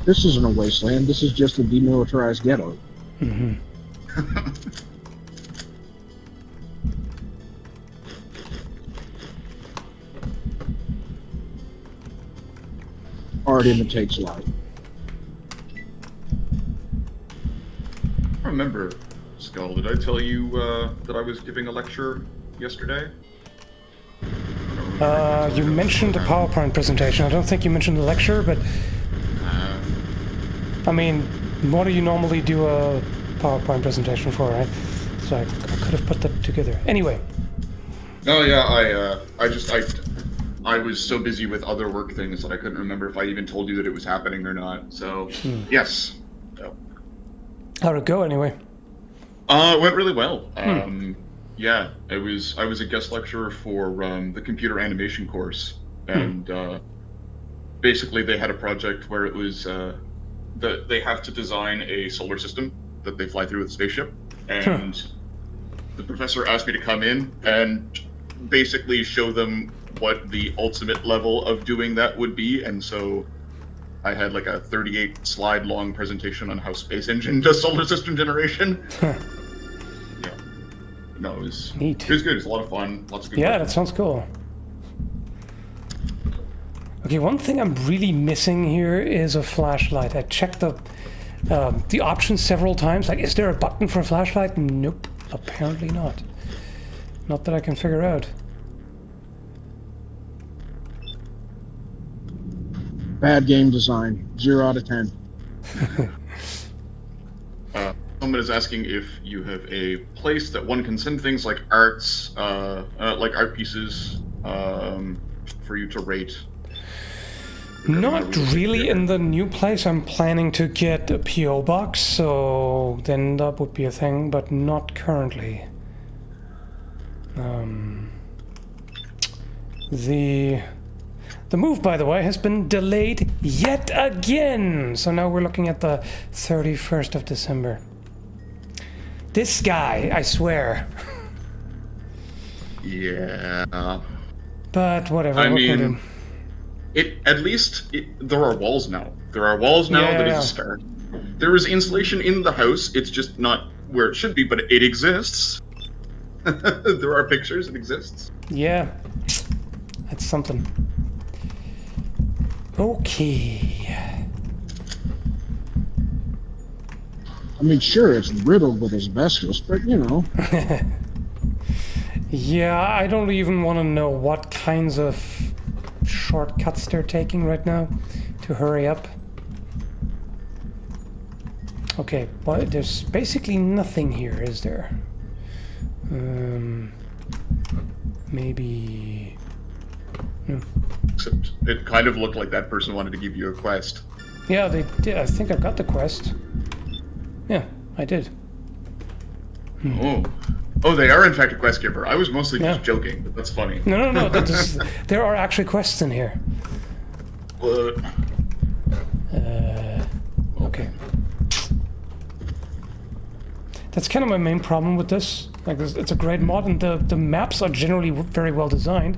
This isn't a wasteland, this is just a demilitarized ghetto. Mm-hmm. Art imitates life. I remember, Skull, did I tell you that I was giving a lecture yesterday? You mentioned a PowerPoint presentation. I don't think you mentioned the lecture, but... I mean, what do you normally do a PowerPoint presentation for, right? So I could have put that together. Anyway. Oh yeah, I was so busy with other work things that I couldn't remember if I even told you that it was happening or not. So, yes. So. How'd it go, anyway? It went really well. Yeah, I was a guest lecturer for the computer animation course, and basically they had a project where it was that they have to design a solar system that they fly through with a spaceship, and the professor asked me to come in and basically show them what the ultimate level of doing that would be, and so I had like a 38 slide long presentation on how Space Engine does solar system generation. Yeah. No, it was neat. It was good. It was a lot of fun. Lots of good Yeah, work. that sounds cool. Okay, one thing I'm really missing here is a flashlight. I checked the options several times. Like, is there a button for a flashlight? Nope, apparently not. Not that I can figure out. Bad game design. 0 out of 10. Someone is asking if you have a place that one can send things like arts, like art pieces, for you to rate. Not really in the new place. I'm planning to get a PO box, so then that would be a thing, but not currently. The move, by the way, has been delayed yet again. So now we're looking at the 31st of December. This guy, I swear. Yeah. But whatever. I what can mean, there are walls now. There are walls now. Yeah. That is a start. There is insulation in the house. It's just not where it should be, but it exists. There are pictures. It exists. Yeah, that's something. Okay. I mean, sure, it's riddled with asbestos, but you know. Yeah, I don't even want to know what kinds of shortcuts they're taking right now to hurry up. Okay, well, there's basically nothing here, is there? Maybe... No. Except it kind of looked like that person wanted to give you a quest. Yeah, they did. I think I got the quest. Yeah, I did. Oh, they are in fact a quest giver. I was mostly just joking, but that's funny. No. There are actually quests in here. What? Okay. That's kind of my main problem with this. Like, it's a great mod, and the maps are generally very well designed,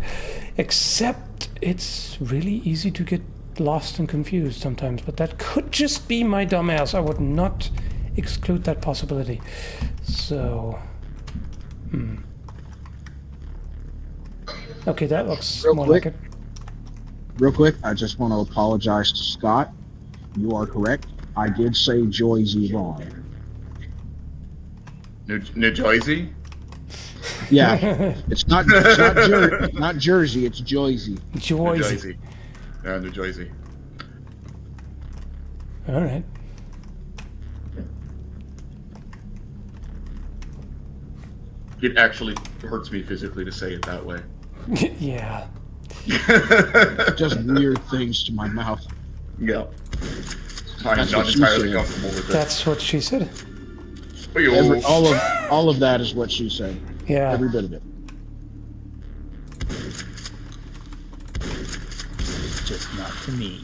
except it's really easy to get lost and confused sometimes. But that could just be my dumb ass. I would not exclude that possibility. So... Okay, that looks Real more quick. like it. Real quick, I just want to apologize to Scott. You are correct. I did say Joyzy wrong. New Jersey? Yeah, it's not Jersey, it's Joyzy. New Joyzy. Jersey. Yeah, New Jersey. All right. It actually hurts me physically to say it that way. Yeah. Just weird things to my mouth. Yeah. I'm That's not what she entirely said. comfortable with it. That's what she said. Hey-o. All of that is what she said. Yeah. Every bit of it. Just not to me.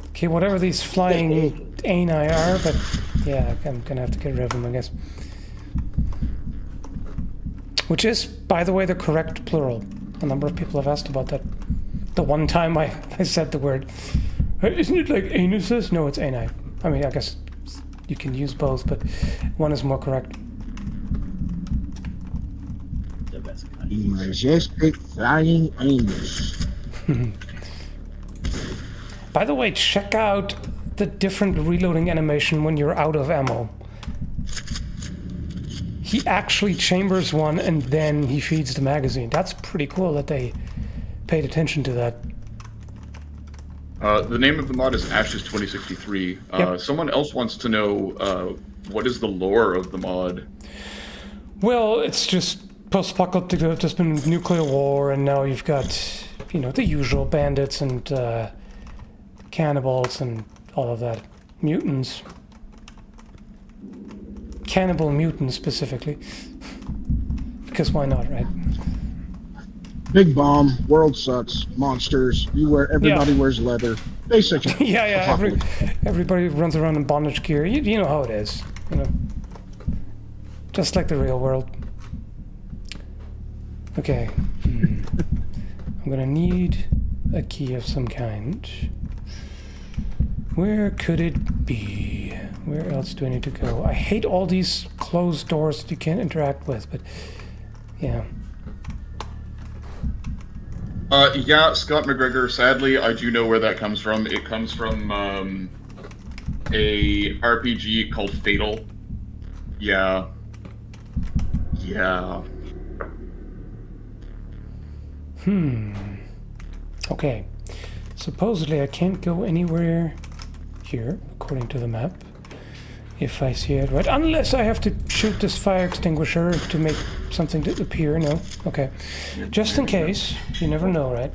Okay, whatever these flying ani are, but yeah, I'm gonna have to get rid of them, I guess. Which is, by the way, the correct plural. A number of people have asked about that. The one time I said the word. Isn't it like anuses? No, it's ani. I mean, I guess you can use both, but one is more correct. The best kind. Majestic flying anus. By the way, check out the different reloading animation when you're out of ammo. He actually chambers one and then he feeds the magazine. That's pretty cool that they paid attention to that. The name of the mod is Ashes 2063. Yep. Someone else wants to know what is the lore of the mod? Well, it's just post-apocalyptic. There's just been nuclear war, and now you've got, you know, the usual bandits and cannibals and all of that. Mutants. Cannibal mutants, specifically. Because why not, right? Big bomb, world sucks, monsters, everybody wears leather. Basically. Yeah. Everybody runs around in bondage gear. You know how it is, you know. Just like the real world. Okay. I'm gonna need a key of some kind. Where could it be? Where else do I need to go? I hate all these closed doors that you can't interact with, but yeah. Yeah, Scott McGregor, sadly, I do know where that comes from. It comes from a RPG called Fatal. Yeah. Okay. Supposedly I can't go anywhere here, according to the map. If I see it right. Unless I have to shoot this fire extinguisher to make something appear. No? Okay. Just in case. You never know, right?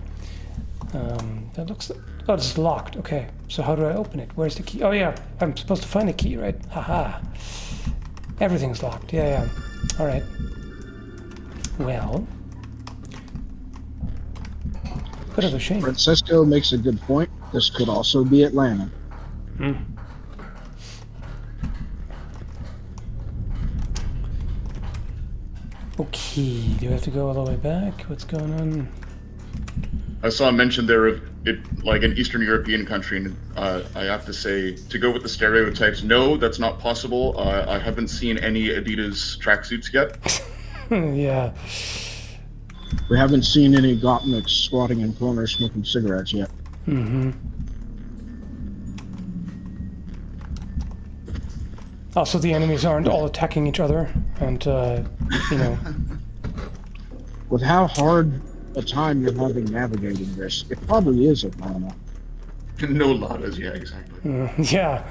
That looks... Oh, it's locked. Okay, so how do I open it? Where's the key? Oh yeah, I'm supposed to find a key, right? Haha. Everything's locked. Yeah. All right. Well... Bit of a shame. Francisco makes a good point. This could also be Atlanta. Okay, do I have to go all the way back? What's going on? I saw a mention there of it, like an Eastern European country, and I have to say, to go with the stereotypes, no, that's not possible. I haven't seen any Adidas tracksuits yet. Yeah. We haven't seen any Gottmix squatting in corners smoking cigarettes yet. Also, the enemies aren't all attacking each other, and, you know... With how hard a time you're having navigating this, it probably is Atlanta. No ladas, yeah, exactly. Yeah.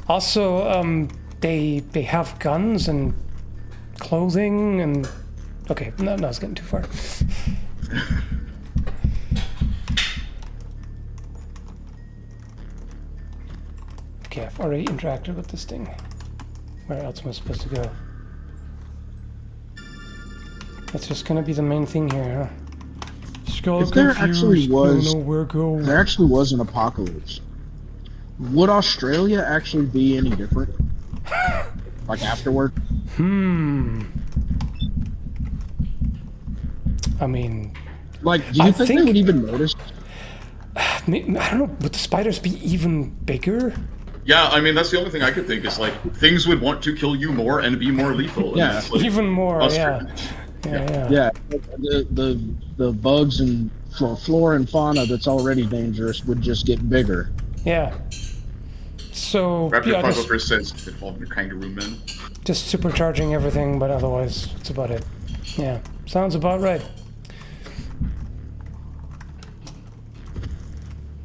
Also, they have guns and clothing and... Okay, no, it's getting too far. Okay, I've already interacted with this thing. Where else am I supposed to go? That's just gonna be the main thing here, huh? Skull If there actually was, don't know where go. there actually was an apocalypse, would Australia actually be any different? Like afterward? I mean, Like, do you think they would even notice? I don't know, would the spiders be even bigger? Yeah, I mean, that's the only thing I could think is, like, things would want to kill you more and be more lethal. And Yeah. that's, like, Even more, Australia. yeah. Yeah, the bugs and flora and fauna that's already dangerous would just get bigger. Yeah. So, Raptor yeah, just, 501st says involved in kangaroo men. just supercharging everything, but otherwise, that's about it. Yeah, sounds about right.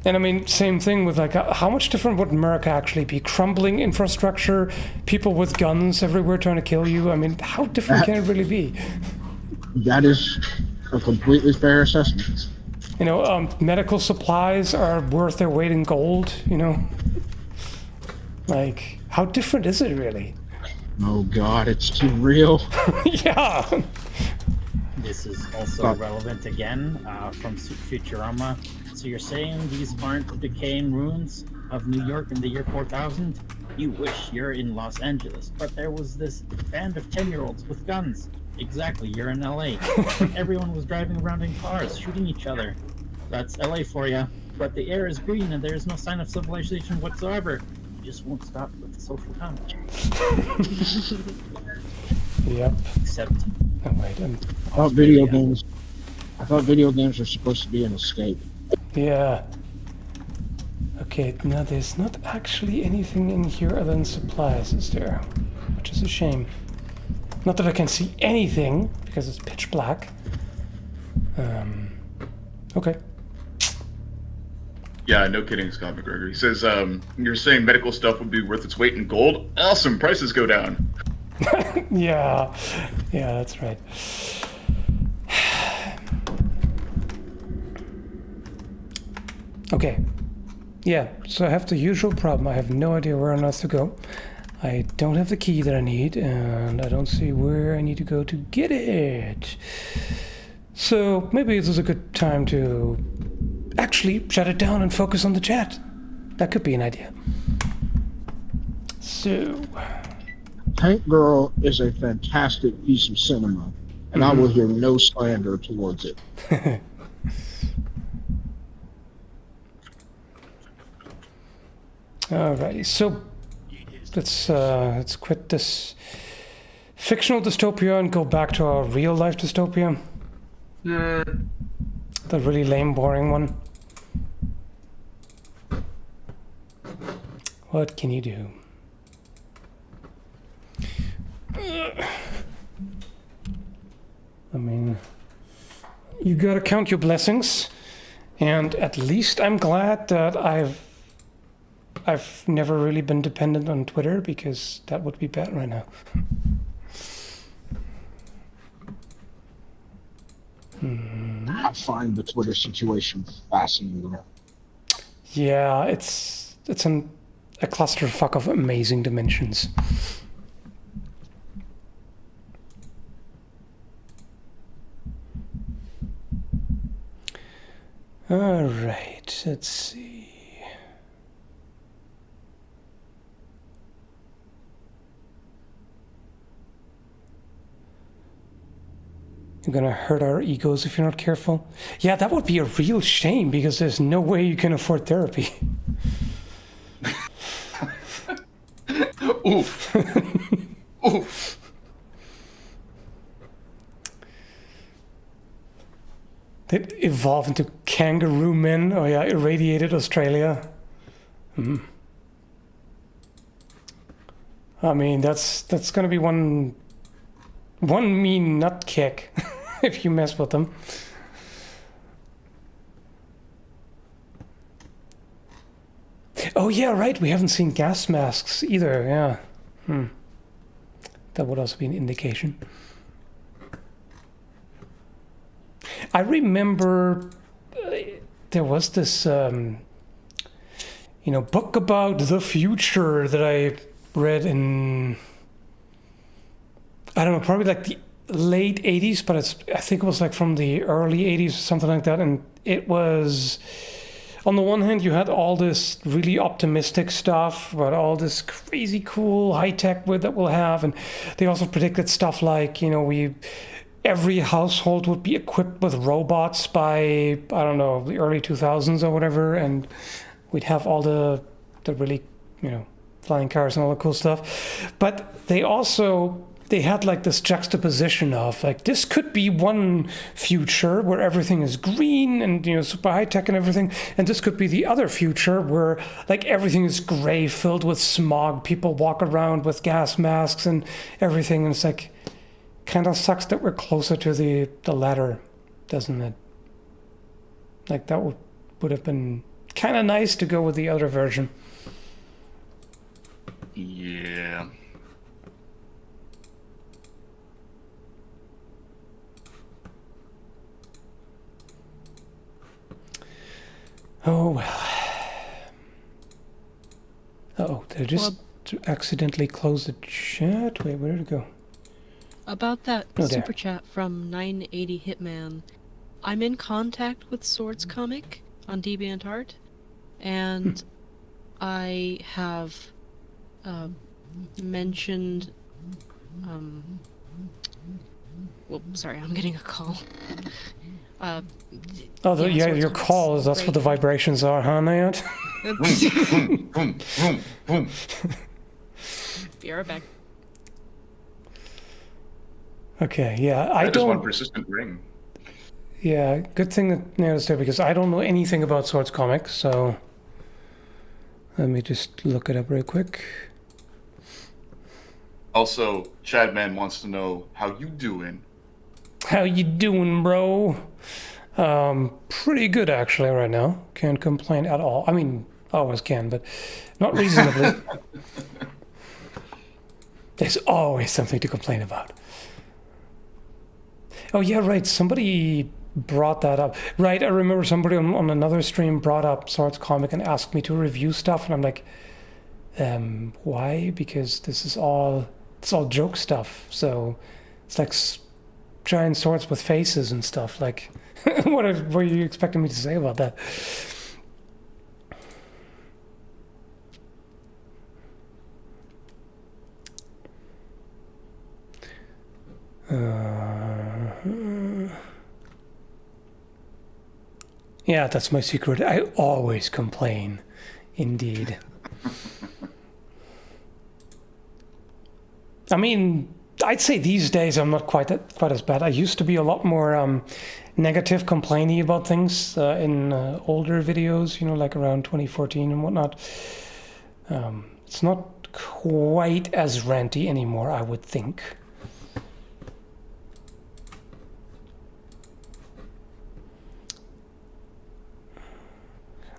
And I mean, same thing with, like, how much different would America actually be? Crumbling infrastructure, people with guns everywhere trying to kill you. I mean, how different can it really be? That is a completely fair assessment. You know, medical supplies are worth their weight in gold, you know? Like, how different is it really? Oh God, it's too real. Yeah. This is also relevant again from Futurama. So you're saying these aren't the decaying ruins of New York in the year 4000? You wish you're in Los Angeles, but there was this band of 10-year-olds with guns. Exactly, you're in LA. But everyone was driving around in cars, shooting each other. That's LA for you. But the air is green and there's no sign of civilization whatsoever. You just won't stop with the social commentary. Yep. Except Oh, wait, I thought video games were supposed to be an escape. yeah. Okay, now there's not actually anything in here other than supplies, is there? Which is a shame. Not that I can see anything, because it's pitch black. Okay. Yeah, no kidding, Scott McGregor. He says, you're saying medical stuff would be worth its weight in gold? Awesome, prices go down. Yeah, that's right. Okay. Yeah, so I have the usual problem. I have no idea where on earth to go. I don't have the key that I need, and I don't see where I need to go to get it. So maybe this is a good time to actually shut it down and focus on the chat. That could be an idea. So... Tank Girl is a fantastic piece of cinema, and I will hear no slander towards it. Alrighty, so let's quit this fictional dystopia and go back to our real life dystopia. The really lame, boring one. What can you do? I mean, you gotta count your blessings, and at least I'm glad that I've never really been dependent on Twitter, because that would be bad right now. I find the Twitter situation fascinating. Yeah, it's a clusterfuck of amazing dimensions. All right, let's see. You're gonna hurt our egos if you're not careful. Yeah, that would be a real shame because there's no way you can afford therapy. Oof. Oof. They'd evolve into kangaroo men. Oh yeah, irradiated Australia. I mean, that's gonna be one mean nut kick if you mess with them. Oh yeah, right. We haven't seen gas masks either. Yeah. That would also be an indication. I remember there was this, book about the future that I read in, I don't know, probably like the late 80s, but I think it was like from the early 80s or something like that. And it was, on the one hand, you had all this really optimistic stuff about all this crazy cool high tech that we'll have. And they also predicted stuff like, every household would be equipped with robots by, I don't know, the early 2000s or whatever, and we'd have all the really, flying cars and all the cool stuff. But they had like this juxtaposition of like, this could be one future where everything is green and, super high tech and everything. And this could be the other future where like everything is gray, filled with smog. People walk around with gas masks and everything. And it's like, kind of sucks that we're closer to the latter, doesn't it? Like that would have been kind of nice to go with the other version. Yeah. Oh well. Uh-oh, did I just accidentally close the chat? Wait, where did it go? About that there. super chat from 980 Hitman, I'm in contact with Swords Comic on DeviantArt, and I have mentioned. Sorry, I'm getting a call. Your call is that's what the vibrations are, huh, Nayat? Be right back. Okay, yeah, I That is don't. one persistent ring. Yeah, good thing that Nail's there because I don't know anything about Swords Comics, so let me just look it up real quick. Also, Chadman wants to know how you doing. How you doing, bro? Pretty good actually right now. Can't complain at all. I mean, always can, but not reasonably. There's always something to complain about. Oh yeah, right. Somebody brought that up. Right, I remember somebody on another stream brought up Swords Comic and asked me to review stuff, and I'm like, why? Because it's all joke stuff. So it's like giant swords with faces and stuff. Like, what are you expecting me to say about that? Yeah, that's my secret. I always complain. Indeed. I mean, I'd say these days I'm not quite as bad. I used to be a lot more negative, complaining about things in older videos, like around 2014 and whatnot. It's not quite as ranty anymore, I would think.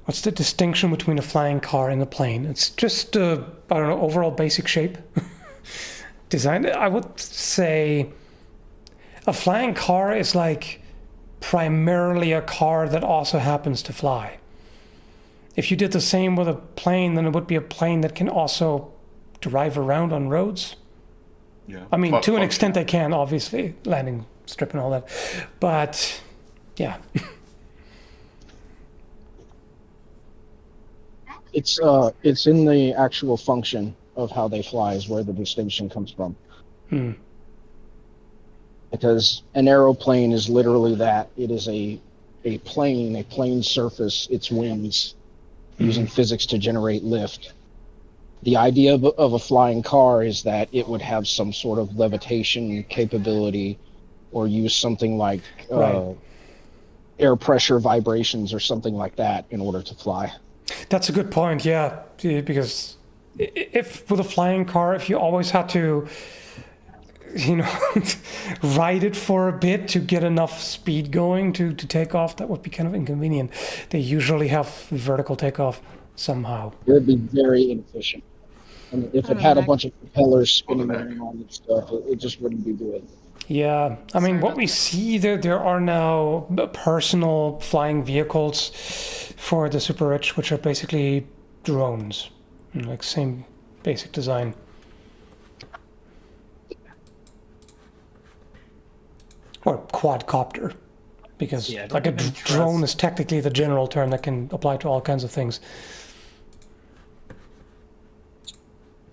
What's the distinction between a flying car and a plane? It's just, I don't know, overall basic shape. Design. I would say a flying car is like primarily a car that also happens to fly. If you did the same with a plane, then it would be a plane that can also drive around on roads. Yeah. I mean, Fuck, to an fuck, extent yeah. they can, obviously, landing strip and all that. But, yeah. It's in the actual function of how they fly is where the distinction comes from. Because an aeroplane is literally that. It is a plane surface, its wings, using physics to generate lift. The idea of a flying car is that it would have some sort of levitation capability or use something like Right. air pressure vibrations or something like that in order to fly. That's a good point, yeah. Because if with a flying car, if you always had to, ride it for a bit to get enough speed going to take off, that would be kind of inconvenient. They usually have vertical takeoff somehow. It would be very inefficient. And if it had a bunch of propellers spinning around and stuff, it just wouldn't be good. Yeah, I mean, what we see there are now personal flying vehicles for the super rich, which are basically drones, like same basic design. Or quadcopter, because Yeah, I don't like a even drone trust- is technically the general term that can apply to all kinds of things.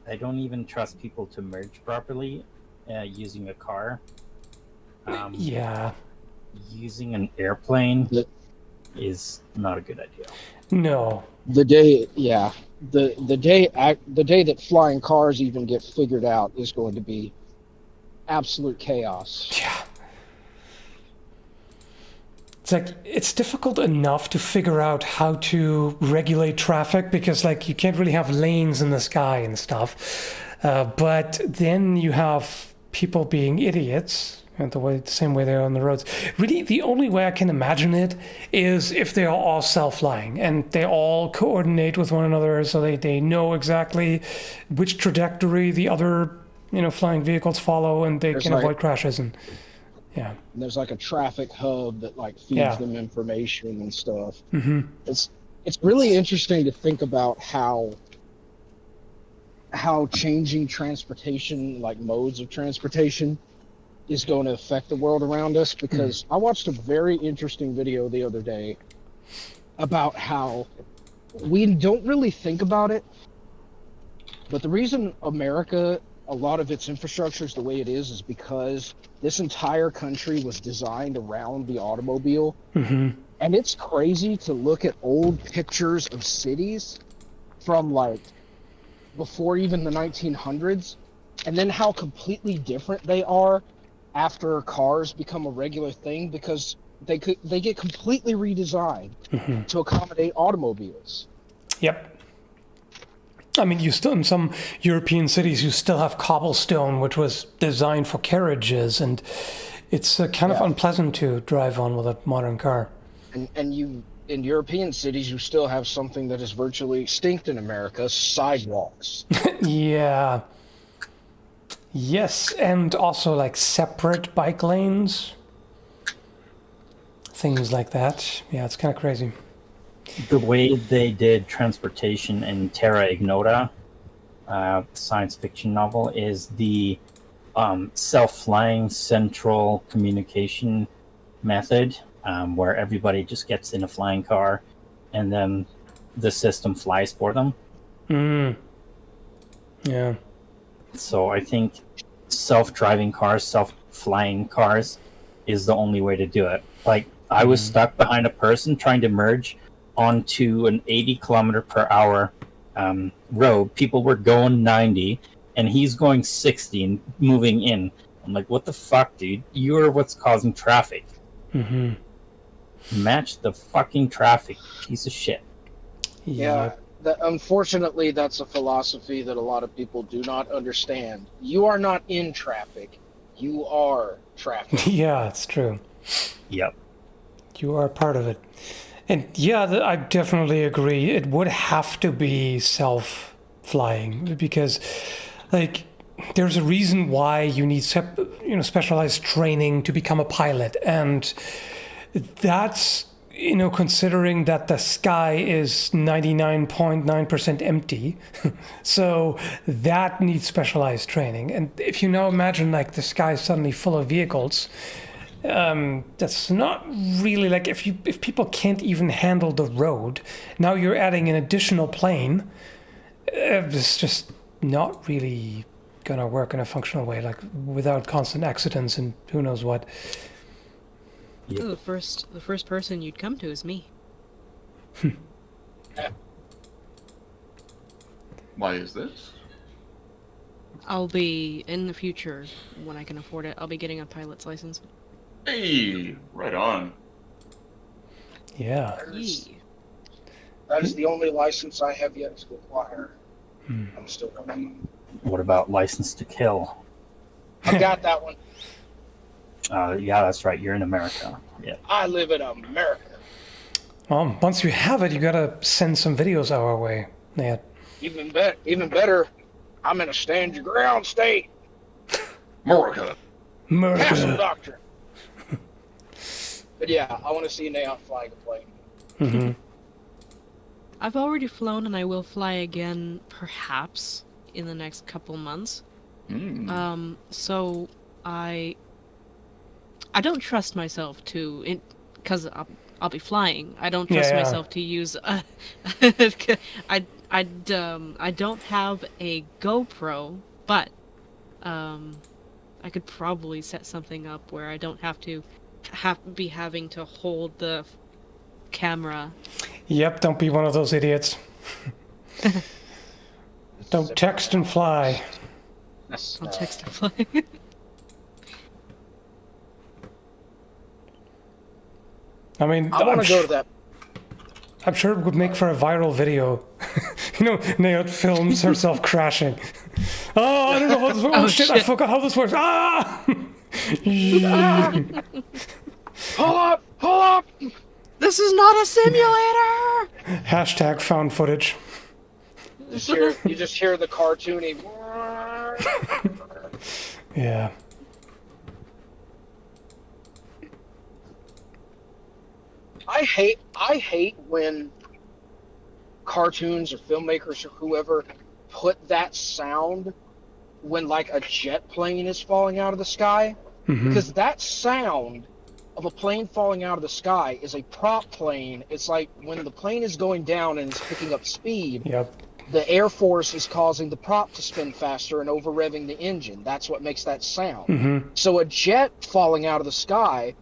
I don't even trust people to merge properly using a car. Yeah, Using an airplane Yeah. is not a good idea. no. The day that flying cars even get figured out is going to be absolute chaos. Yeah. It's like, it's difficult enough to figure out how to regulate traffic because, like, you can't really have lanes in the sky and stuff. But then you have people being idiots, and the same way they're on the roads. Really, the only way I can imagine it is if they are all self-flying and they all coordinate with one another so they know exactly which trajectory the other, flying vehicles follow, and they can avoid crashes and. Yeah. And there's like a traffic hub that like feeds Yeah. them information and stuff. Mm-hmm. It's really interesting to think about how changing transportation, like modes of transportation, is going to affect the world around us. Because I watched a very interesting video the other day about how we don't really think about it, but the reason America, a lot of its infrastructure is the way it is because this entire country was designed around the automobile. Mm-hmm. And it's crazy to look at old pictures of cities from like before even the 1900s, and then how completely different they are after cars become a regular thing because they get completely redesigned to accommodate automobiles. Yep. I mean, you still in some European cities, you still have cobblestone, which was designed for carriages, and it's kind of unpleasant to drive on with a modern car. And you in European cities, you still have something that is virtually extinct in America: sidewalks. Yeah. Yes, and also like separate bike lanes, things like that. Yeah, it's kind of crazy. The way they did transportation in Terra Ignota, science fiction novel, is the self-flying central communication method, where everybody just gets in a flying car and then the system flies for them. Yeah. So I think self-driving cars, self-flying cars is the only way to do it. Like, I was stuck behind a person trying to merge onto an 80 kilometer per hour road. People were going 90 and he's going 60 and moving in. I'm like, what the fuck, dude? You're what's causing traffic. Match the fucking traffic, piece of shit. Yeah. Unfortunately, that's a philosophy that a lot of people do not understand. You are not in traffic. You are traffic. Yeah, it's true. Yep. You are part of it. And yeah, I definitely agree. It would have to be self-flying because, like, there's a reason why you need specialized training to become a pilot. And that's, considering that the sky is 99.9% empty. So that needs specialized training. And if you now imagine like the sky is suddenly full of vehicles, that's not really like if people can't even handle the road, now you're adding an additional plane. It's just not really gonna work in a functional way, like without constant accidents and who knows what. Yep. Oh, the first person you'd come to is me. Why is this? I'll be, in the future, when I can afford it, I'll be getting a pilot's license. Hey, right on. Yeah. Yee. That is the only license I have yet to acquire. I'm still working. What about license to kill? I got that one. Yeah, that's right. You're in America. Yeah. I live in America. Well, once you have it, you gotta send some videos our way. Yeah. Even better, I'm in a stand your ground state. America. Castle Murder. doctrine. But yeah, I want to see Neon flying a plane. Mm-hmm. I've already flown and I will fly again, perhaps, in the next couple months. So I don't trust myself to, because I'll be flying. I don't trust myself to use. I don't have a GoPro, but I could probably set something up where I don't have to be having to hold the camera. Yep, don't be one of those idiots. Don't text and fly. I'll text and fly. I mean, I want to go to that. I'm sure it would make for a viral video. Nayot films herself crashing. Oh, I don't know how this works. Oh, shit, I forgot how this works. Ah! Pull up! This is not a simulator! Hashtag found footage. You just hear the cartoony. Yeah. I hate when cartoons or filmmakers or whoever put that sound when like a jet plane is falling out of the sky, because that sound of a plane falling out of the sky is a prop plane. It's like when the plane is going down and is picking up speed. Yep. The Air Force is causing the prop to spin faster and over revving the engine. That's what makes that sound. So a jet falling out of the sky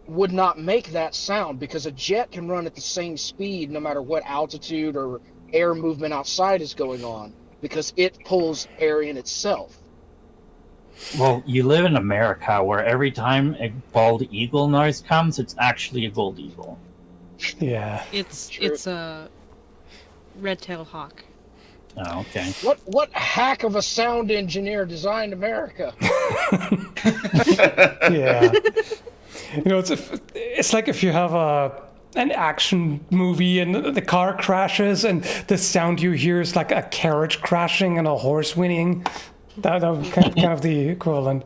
would not make that sound, because a jet can run at the same speed no matter what altitude or air movement outside is going on, because it pulls air in itself. Well, you live in America, where every time a bald eagle noise comes, it's actually a gold eagle. Yeah. It's a red-tailed hawk. Oh, okay. What hack of a sound engineer designed America? Yeah. It's like if you have an action movie and the car crashes and the sound you hear is like a carriage crashing and a horse whinnying. That would be kind of the equivalent.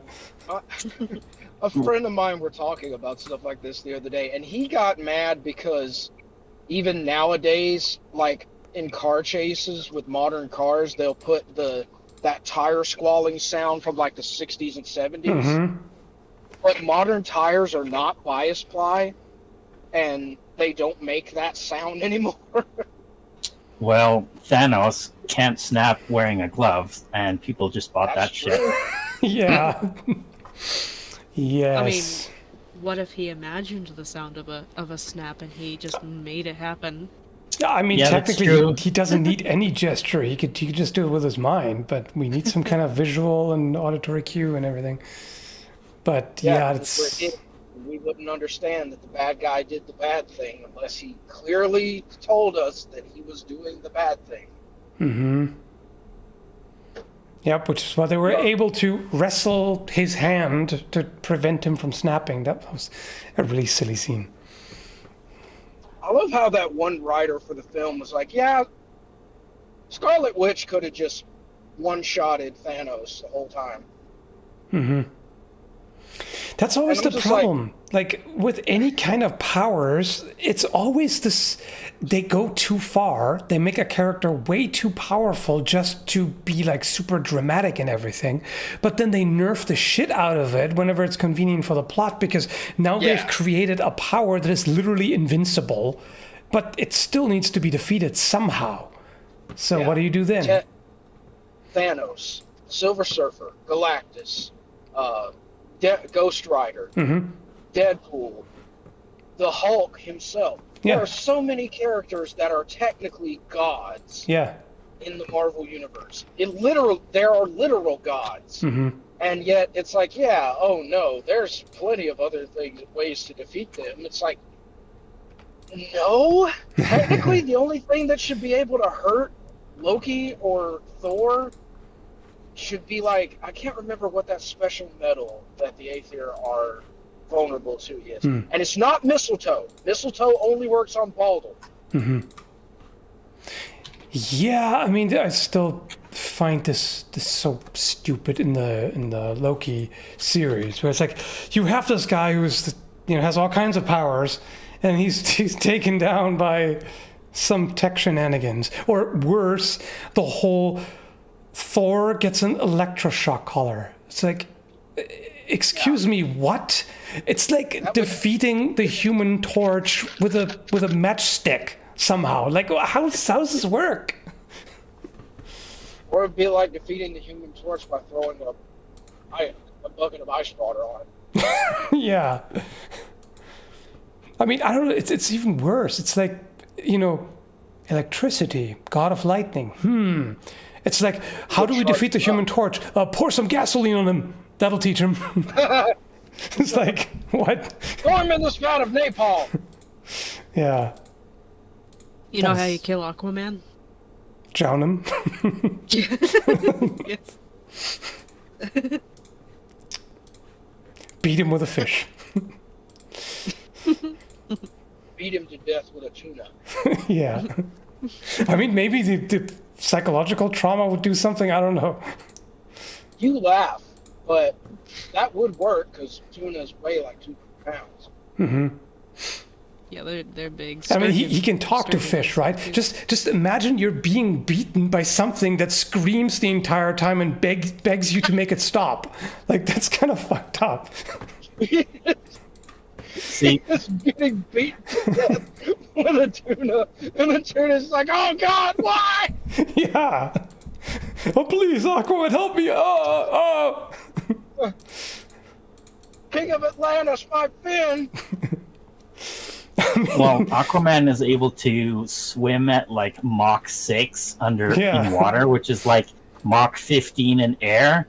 A friend of mine were talking about stuff like this the other day, and he got mad because even nowadays, like in car chases with modern cars, they'll put that tire squalling sound from like the 60s and 70s. But modern tires are not bias ply, and they don't make that sound anymore. Well, Thanos can't snap wearing a glove, and people just bought That's that shit. true. Yeah. Yes. I mean, what if he imagined the sound of a snap and he just made it happen? I mean, Yeah, that's technically, true. he doesn't need any gesture. He could just do it with his mind, but we need some kind of visual and auditory cue and everything. But yeah, it's... We wouldn't understand that the bad guy did the bad thing unless he clearly told us that he was doing the bad thing. Yep, which is why they were able to wrestle his hand to prevent him from snapping. That was a really silly scene. I love how that one writer for the film was like, yeah, Scarlet Witch could have just one-shotted Thanos the whole time. That's always And the I'm just problem. Like with any kind of powers, it's always this, they go too far. They make a character way too powerful just to be like super dramatic and everything. But then they nerf the shit out of it whenever it's convenient for the plot, because now they've created a power that is literally invincible, but it still needs to be defeated somehow. So what do you do then? Thanos, Silver Surfer, Galactus, Ghost Rider, Deadpool, the Hulk himself. There are so many characters that are technically gods in the Marvel universe. There are literal gods. And yet it's like, oh no, there's plenty of other ways to defeat them. It's like, no, technically the only thing that should be able to hurt Loki or Thor should be like, I can't remember what that special metal that the Aether are vulnerable to is. And it's not mistletoe. Mistletoe only works on Baldur. Yeah, I mean, I still find this so stupid in the Loki series, where it's like you have this guy who's has all kinds of powers, and he's taken down by some tech shenanigans, or worse, the whole Thor gets an electroshock collar. It's like, excuse me, what? It's like defeating the Human Torch with a matchstick somehow. Like, how does this work? Or it'd be like defeating the Human Torch by throwing a bucket of ice water on it. Yeah. I mean, I don't know. It's even worse. It's like, electricity, god of lightning. It's like, how do we defeat the Human Torch? Pour some gasoline on him. That'll teach him. It's like, what? Throw him in this vat of napalm. Yeah. You know how you kill Aquaman? Drown him. Yes. Beat him with a fish. Beat him to death with a tuna. Yeah. I mean, maybe the psychological trauma would do something. I don't know. You laugh, but that would work because tunas weigh like 2 pounds. Yeah, they're big. I mean, he can talk to fish, right? Just imagine you're being beaten by something that screams the entire time and begs you to make it stop. Like, that's kind of fucked up. See, He's getting beaten to death with a tuna, and the tuna's like, "Oh God, why?" Yeah. Oh, please, Aquaman, help me! Oh. King of Atlantis, my fin. well, Aquaman is able to swim at like Mach 6 in water, which is like Mach 15 in air.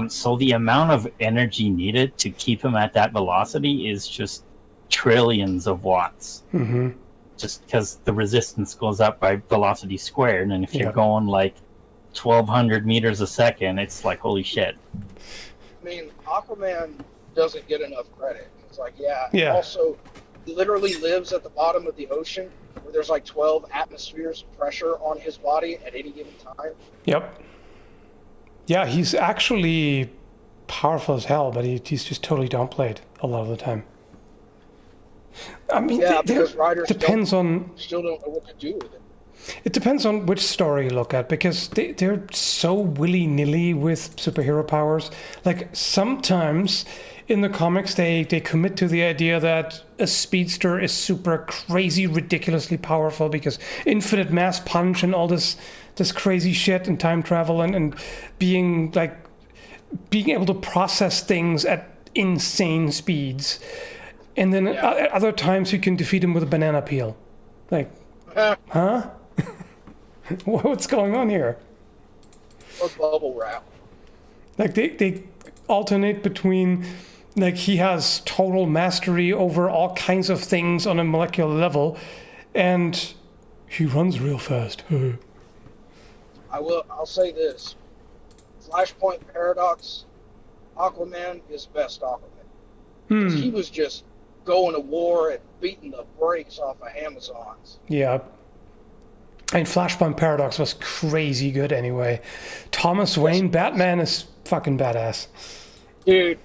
So the amount of energy needed to keep him at that velocity is just trillions of watts. Just because the resistance goes up by velocity squared, and if you're going like 1,200 meters a second, it's like, holy shit. I mean, Aquaman doesn't get enough credit. It's like, also literally lives at the bottom of the ocean where there's like 12 atmospheres of pressure on his body at any given time. Yep. Yeah, he's actually powerful as hell, but he's just totally downplayed a lot of the time. I mean, because writers still don't know what to do with it. It depends on which story you look at, because they're so willy-nilly with superhero powers. Like, sometimes in the comics they commit to the idea that a speedster is super crazy, ridiculously powerful because infinite mass punch and all this crazy shit and time travel and being able to process things at insane speeds. And then at other times you can defeat him with a banana peel. Like, huh? What's going on here? Or bubble wrap. Like, they alternate between, like, he has total mastery over all kinds of things on a molecular level, and he runs real fast. I'll say this. Flashpoint Paradox, Aquaman is best Aquaman. He was just going to war and beating the brakes off of Amazons. Yeah. And Flashpoint Paradox was crazy good anyway. Thomas Wayne Batman is fucking badass. Dude,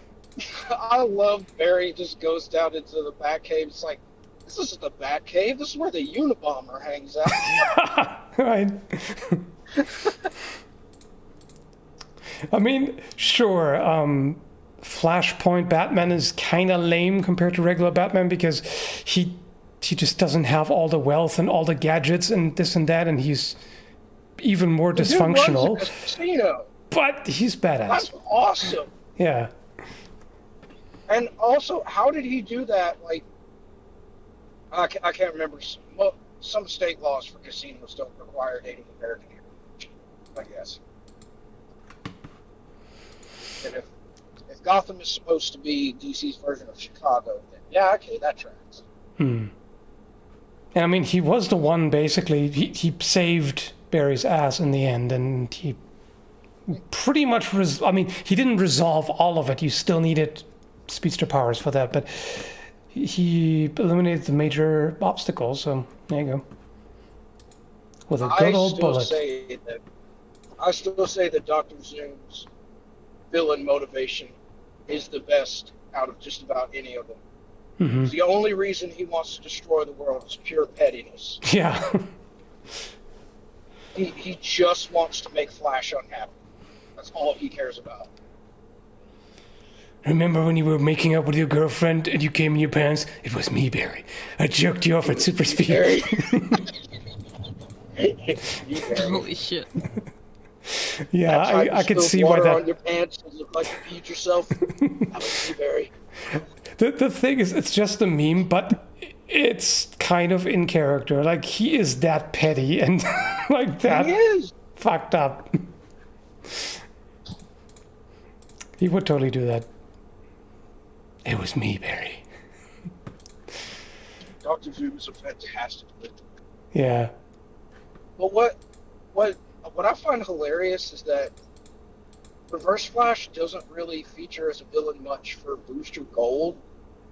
I love Barry just goes down into the Batcave. It's like, this isn't the Batcave. This is where the Unabomber hangs out. Right. I mean, sure, Flashpoint Batman is kind of lame compared to regular Batman because he just doesn't have all the wealth and all the gadgets and this and that, and he's even more dysfunctional. Casino. But he's badass. That's awesome. Yeah. And also, how did he do that? Like, I can't remember. Some state laws for casinos don't require Native American heritage, I guess. And if Gotham is supposed to be DC's version of Chicago, then yeah, okay, that tracks. And I mean, he was the one, basically, he saved Barry's ass in the end, and he pretty much, he didn't resolve all of it. You still needed speedster powers for that, but he eliminated the major obstacles, so there you go. With a good old bullet. I still say that Dr. Zoom's villain motivation is the best out of just about any of them. Mm-hmm. The only reason he wants to destroy the world is pure pettiness. Yeah. He just wants to make Flash unhappy. That's all he cares about. Remember when you were making up with your girlfriend and you came in your pants? It was me, Barry. I jerked you off at super speed. Holy shit. Yeah, I could see why that. On your pants and look like you peed yourself. That was me, Barry. The thing is, it's just a meme, but it's kind of in character. Like, he is that petty and like that He is. fucked up. He would totally do that. It was me, Barry. Dr. Zoom is a fantastic villain. Yeah. But what I find hilarious is that Reverse Flash doesn't really feature as a villain much for Booster Gold,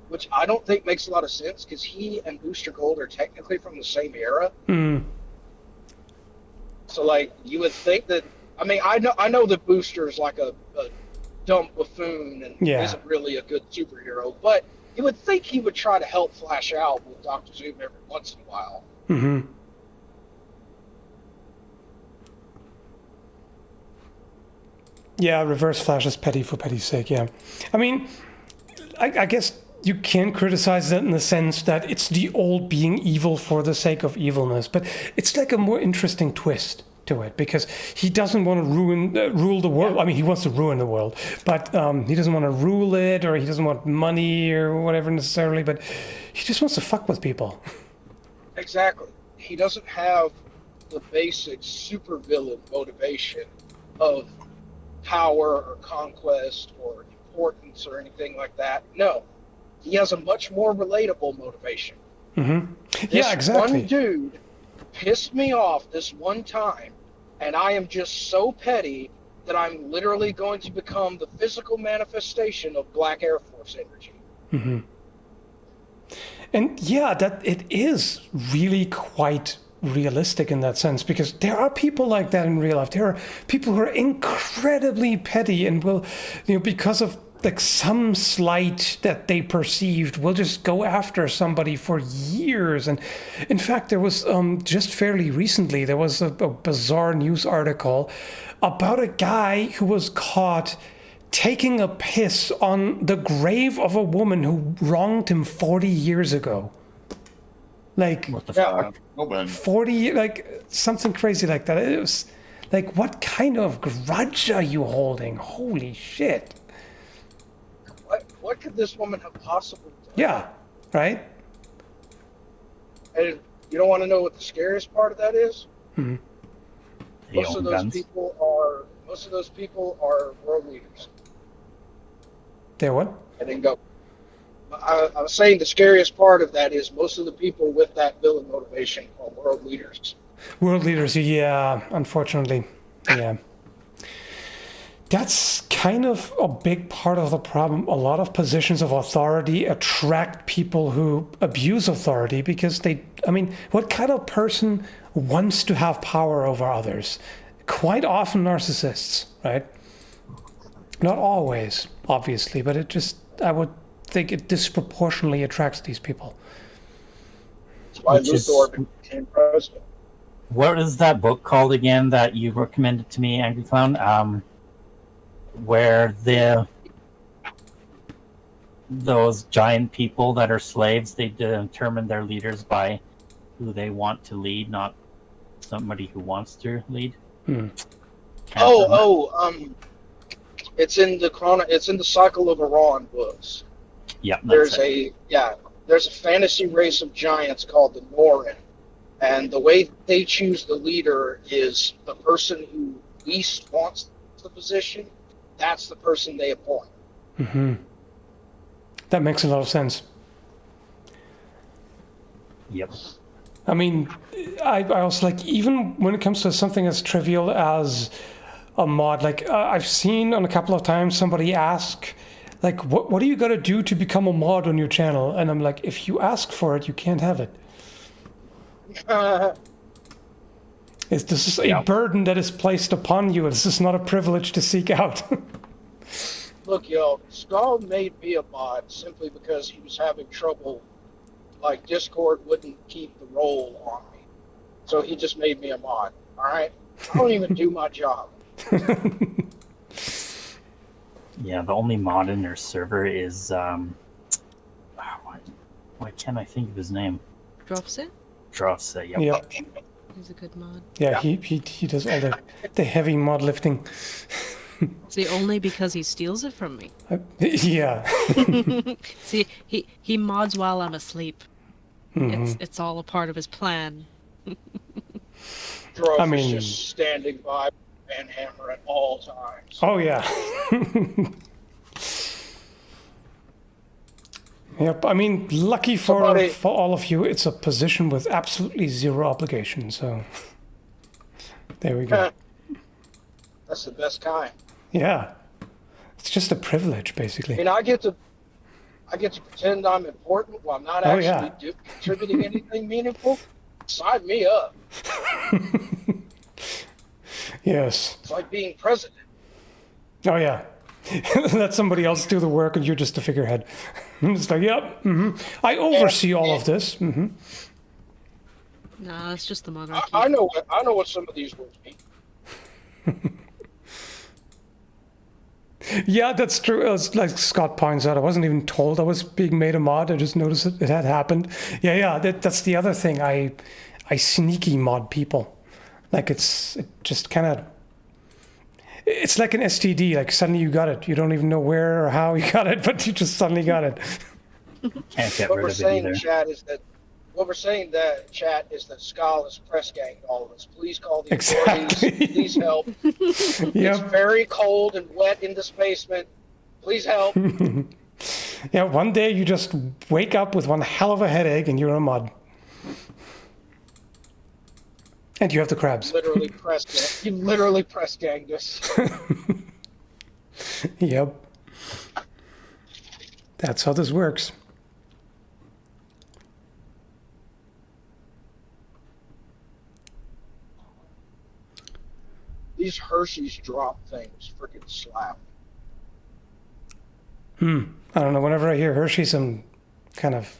which I don't think makes a lot of sense because he and Booster Gold are technically from the same era. So, like, you would think that. I mean, I know that Booster is like a dumb buffoon and isn't really a good superhero, but you would think he would try to help Flash out with Dr. Zoom every once in a while. Mm-hmm. Yeah, Reverse Flash is petty for petty's sake, yeah. I mean, I guess you can criticize that in the sense that it's the old being evil for the sake of evilness, but it's like a more interesting twist to it because he doesn't want to rule the world. I mean, he wants to ruin the world, but he doesn't want to rule it, or he doesn't want money or whatever necessarily, but he just wants to fuck with people. Exactly. He doesn't have the basic supervillain motivation of power or conquest or importance or anything like that. No. He has a much more relatable motivation. Mm-hmm. Yeah, exactly. One dude pissed me off this one time, and I am just so petty that I'm literally going to become the physical manifestation of Black Air Force energy. Mm-hmm. And yeah, that it is really quite realistic in that sense, because there are people like that in real life. There are people who are incredibly petty and will, because of like some slight that they perceived, will just go after somebody for years. And in fact, there was just fairly recently, there was a bizarre news article about a guy who was caught taking a piss on the grave of a woman who wronged him 40 years ago. Like, What the fuck? Oh, man. 40, like something crazy like that. It was like, what kind of grudge are you holding? Holy shit. What could this woman have possibly done? Yeah, right? And you don't want to know what the scariest part of that is? Mm-hmm. They Most own of those guns. people are world leaders. There what? I didn't go. I was saying the scariest part of that is most of the people with that villain motivation are world leaders. World leaders, yeah, unfortunately. Yeah. That's kind of a big part of the problem. A lot of positions of authority attract people who abuse authority because what kind of person wants to have power over others? Quite often narcissists, right? Not always, obviously, but I would think it disproportionately attracts these people. That's why Which is- Luthor became president. What is that book called again that you recommended to me, Angry Clown? Where those giant people that are slaves, they determine their leaders by who they want to lead, not somebody who wants to lead. It's in the Cycle of Iran books. Yeah, that's There's a fantasy race of giants called the Norrin, and the way they choose the leader is the person who least wants the position. That's the person they appoint. Mm-hmm. That makes a lot of sense. Yep. I mean, I also like, even when it comes to something as trivial as a mod, like I've seen on a couple of times somebody ask, like, what do you got to do to become a mod on your channel? And I'm like, if you ask for it, you can't have it. This is a burden that is placed upon you. This is not a privilege to seek out. Look, yo, Skall made me a mod simply because he was having trouble. Like, Discord wouldn't keep the role on me. So he just made me a mod, alright? I don't even do my job. Yeah, the only mod in their server is why can't I think of his name? Dropset? Dropset, yep. Yep. He's a good mod. Yeah, he does all the heavy mod lifting. See, only because he steals it from me. Yeah. See, he mods while I'm asleep. Mhm. It's all a part of his plan. Droth is just standing by and hammer at all times. Oh yeah. Yep. I mean, lucky for all of you, it's a position with absolutely zero obligation. So there we go. That's the best kind. Yeah. It's just a privilege, I basically. mean, I get to pretend I'm important while not actually contributing anything meaningful. Sign me up. Yes. It's like being president. Oh yeah. Let somebody else do the work, and you're just a figurehead. It's like, yep. Mm-hmm. I oversee all of this. Mm-hmm. Nah, it's just the monarchy. I know what some of these words mean. Yeah, that's true. It's like Scott points out, I wasn't even told I was being made a mod. I just noticed it had happened. Yeah. That's the other thing. I sneaky mod people. Like it just kind of. It's like an STD. Like suddenly you got it. You don't even know where or how you got it, but you just suddenly got it. Can't get What rid we're of it saying, either. chat, is that Skall has press ganged all of us. Please call the authorities. Exactly. Please help. It's Yep. very cold and wet in this basement. Please help. Yeah. One day you just wake up with one hell of a headache, and you're a mod. And you have the crabs. You literally press ganged us. Yep. That's how this works. These Hershey's drop things freaking slap. I don't know. Whenever I hear Hershey's, I'm kind of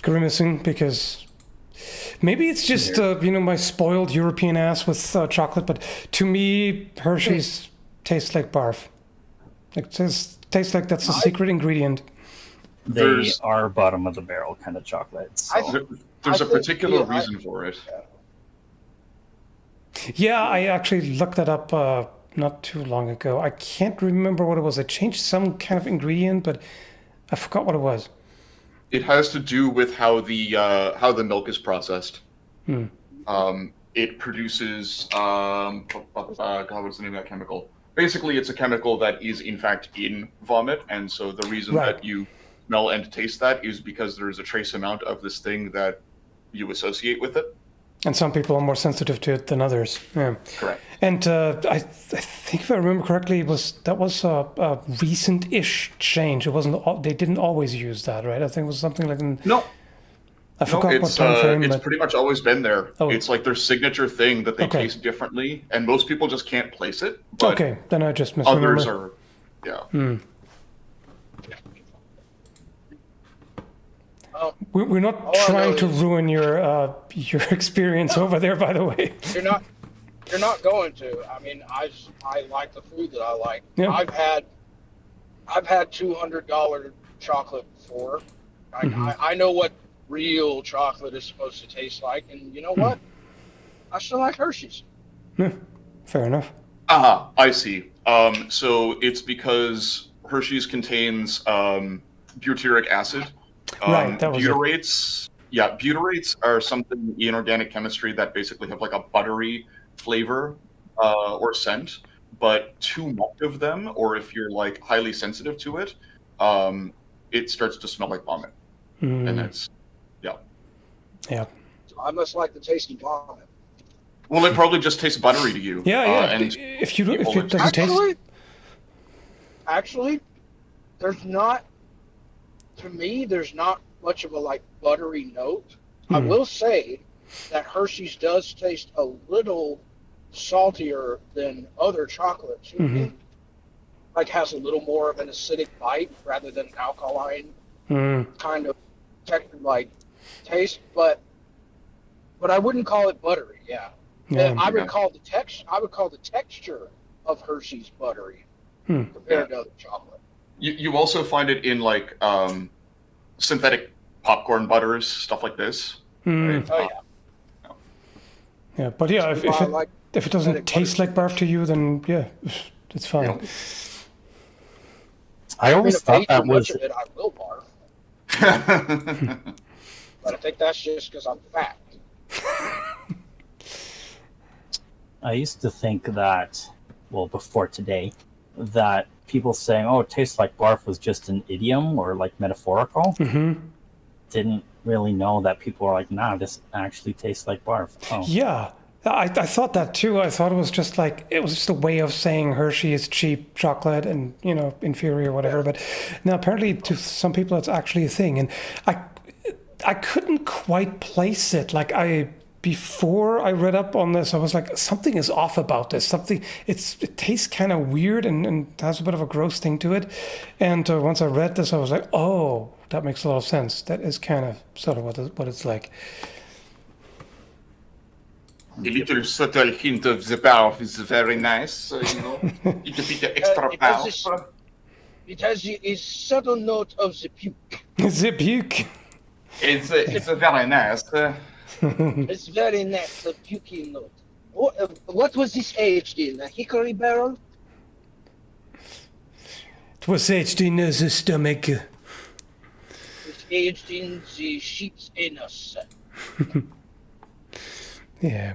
grimacing because maybe it's just my spoiled European ass with chocolate. But to me, Hershey's tastes like barf. It tastes like that's a secret ingredient. They are bottom of the barrel kind of chocolates. So. There's a particular reason for it. Yeah, I actually looked that up not too long ago. I can't remember what it was. I changed some kind of ingredient, but I forgot what it was. It has to do with how the milk is processed. It produces God, what's the name of that chemical? Basically, it's a chemical that is in fact in vomit, and so the reason that you smell and taste that is because there is a trace amount of this thing that you associate with it. And some people are more sensitive to it than others. Yeah. Correct. And I think if I remember correctly, that was a recent-ish change. It wasn't. They didn't always use that, right? I think it was something like I forgot what time frame. It's pretty much always been there. Oh. It's like their signature thing that they taste differently, and most people just can't place it. But okay, then I just misremember. others are. Yeah. We're not all I trying know to is- ruin your experience over there, by the way. You're not going to. I mean, I like the food that I like. Yeah. I've had $200 chocolate before. I know what real chocolate is supposed to taste like, and you know what? I still like Hershey's. Yeah, fair enough. I see. So it's because Hershey's contains butyric acid. Right, that was it. Butyrates. Yeah, butyrates are something in organic chemistry that basically have like a buttery flavor or scent, but too much of them, or if you're like highly sensitive to it, it starts to smell like vomit, and that's Yeah. So I must like the taste of vomit. well, it probably just tastes buttery to you. Yeah. And If it doesn't Actually, taste, there's not. To me, there's not much of a like buttery note. I will say that Hershey's does taste a little saltier than other chocolates. Like has a little more of an acidic bite rather than an alkaline kind of taste, but I wouldn't call it buttery. Yeah. I would call the texture of Hershey's buttery compared to other chocolate. You also find it in like synthetic popcorn butters, stuff like this. Right? Oh yeah. yeah, but yeah, if it doesn't taste like barf to you, then yeah, it's fine. I always if I thought eat that too much was. of it, I will barf. But I think that's just because I'm fat. I used to think that, well, before today, that people saying, "Oh, it tastes like barf" was just an idiom or like metaphorical. Didn't really know that people are like, "Nah, this actually tastes like barf." Oh. Yeah, I thought that too. I thought it was just a way of saying Hershey is cheap chocolate and inferior or whatever. But now apparently to some people it's actually a thing, and I couldn't quite place it. Before I read up on this, I was like, something is off about this. It tastes kind of weird and has a bit of a gross thing to it. And once I read this, I was like, oh, that makes a lot of sense. That is kind of sort of what it's like. A little subtle hint of the barf is very nice, It's a bit extra barf. It has a subtle note of the puke. The puke. It's a very nice. It's very nice, the pukey note. What was this aged in? A hickory barrel? It was aged in the stomach. It's aged in the sheep's anus. Yeah.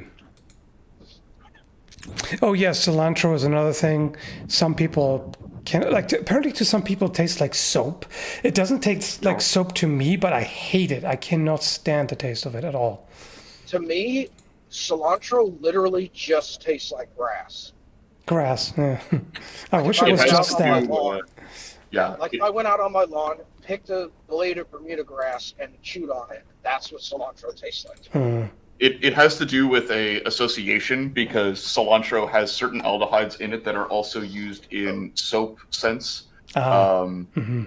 Oh yes, cilantro is another thing. Some people apparently to some people it tastes like soap. It doesn't taste like soap to me, but I hate it. I cannot stand the taste of it at all. To me, cilantro literally just tastes like grass. Grass. Yeah. I wish it was went just out on my that. lawn, Yeah. Like if I went out on my lawn, picked a blade of Bermuda grass, and chewed on it, that's what cilantro tastes like. It has to do with a association because cilantro has certain aldehydes in it that are also used in soap scents.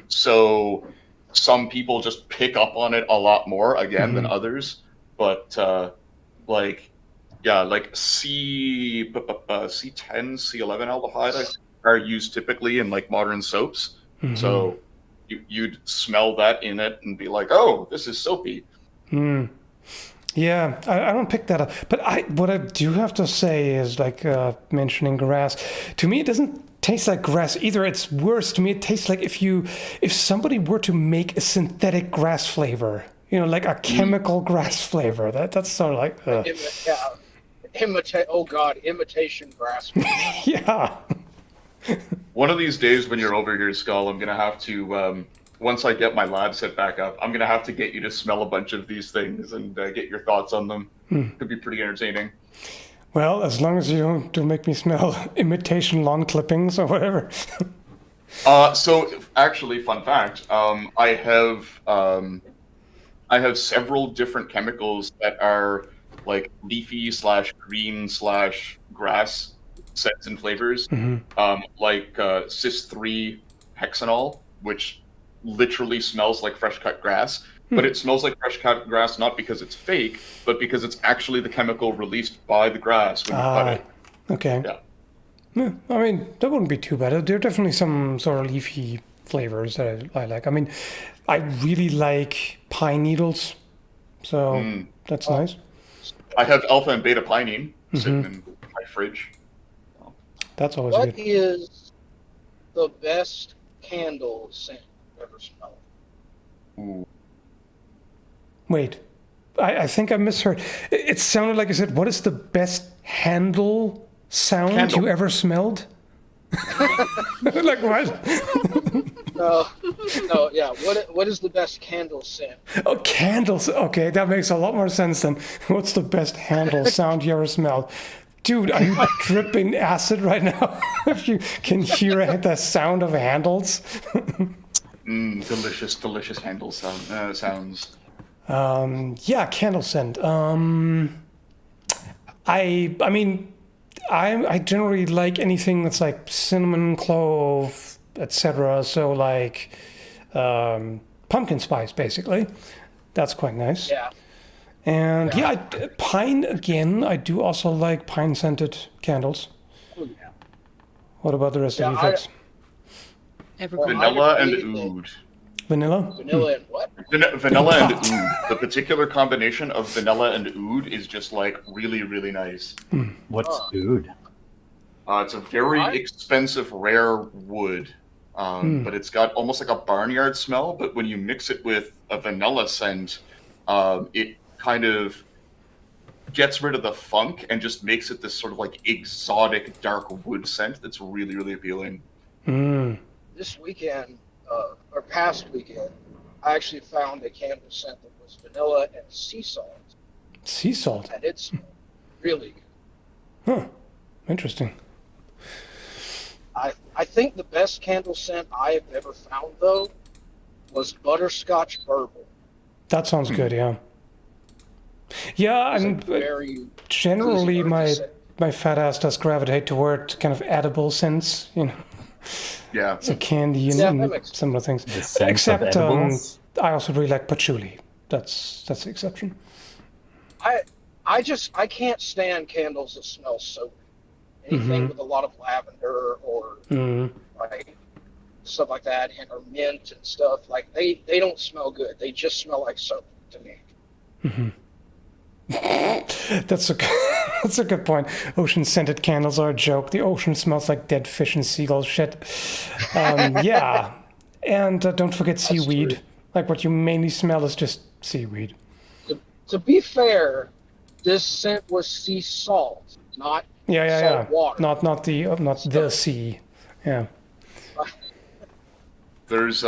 So some people just pick up on it a lot more again than others. But like C10, C11 aldehyde are used typically in like modern soaps. So you'd smell that in it and be like, oh, this is soapy. Yeah, I don't pick that up. But what I do have to say is mentioning grass. To me, it doesn't taste like grass either. It's worse. To me, it tastes like if somebody were to make a synthetic grass flavor, like a chemical grass flavor. That's sort of like. Imitation grass. Yeah. One of these days when you're over here, Skull, I'm gonna have to. Once I get my lab set back up, I'm going to have to get you to smell a bunch of these things and get your thoughts on them. Could be pretty entertaining. Well, as long as you don't make me smell imitation lawn clippings or whatever. So, actually, fun fact, I have several different chemicals that are like leafy /green/grass scents and flavors, like Cis-3 hexanol, which literally smells like fresh cut grass. But it smells like fresh cut grass not because it's fake, but because it's actually the chemical released by the grass when you cut it. Okay. Yeah. I mean, that wouldn't be too bad. There are definitely some sort of leafy flavors that I like. I mean, I really like pine needles, so that's nice. I have alpha and beta pinene sitting in my fridge. That's always What good. is the best candle scent you've ever smelled? Ooh. Wait, I think I misheard. It sounded like I said, what is the best handle sound Candle. you ever smelled? Like what? No, yeah. What is the best candle scent? Oh, candles. Okay, that makes a lot more sense than what's the best handle sound you ever smelled. Dude, are you dripping acid right now? If you can hear the sound of handles. Delicious, delicious handle sounds. Yeah, candle scent. I mean, I generally like anything that's like cinnamon, clove, etc. So like pumpkin spice, basically. That's quite nice. Yeah. And pine again. I do also like pine scented candles. Oh, yeah. What about the rest of you folks? Evergreen. Vanilla and agree that- oud. Vanilla? Vanilla and what? Vanilla and oud. The particular combination of vanilla and oud is just like really, really nice. What's oud? It's a very expensive, rare wood, but it's got almost like a barnyard smell. But when you mix it with a vanilla scent, it kind of gets rid of the funk and just makes it this sort of like exotic, dark wood scent that's really, really appealing. This weekend, or past weekend, I actually found a candle scent that was vanilla and sea salt, Sea salt. and it's really good. Huh. Interesting. I think the best candle scent I have ever found, though, was butterscotch bourbon. That sounds good, yeah. Yeah, It's a and very generally pleasing my scent. my fat ass does gravitate toward kind of edible scents, you know. Yeah. So candy and, Yeah, and that makes similar things. The sense of Except edibles? I also really like patchouli. That's the exception. I can't stand candles that smell soapy. Anything with a lot of lavender or like stuff like that, and or mint and stuff, like they don't smell good. They just smell like soap to me. That's a good point. Ocean scented candles are a joke. The ocean smells like dead fish and seagull shit. Yeah, and don't forget seaweed. true. Like what you mainly smell is just seaweed. To be fair, this scent was sea salt, not Yeah. salt water. Not the sea. Yeah. There's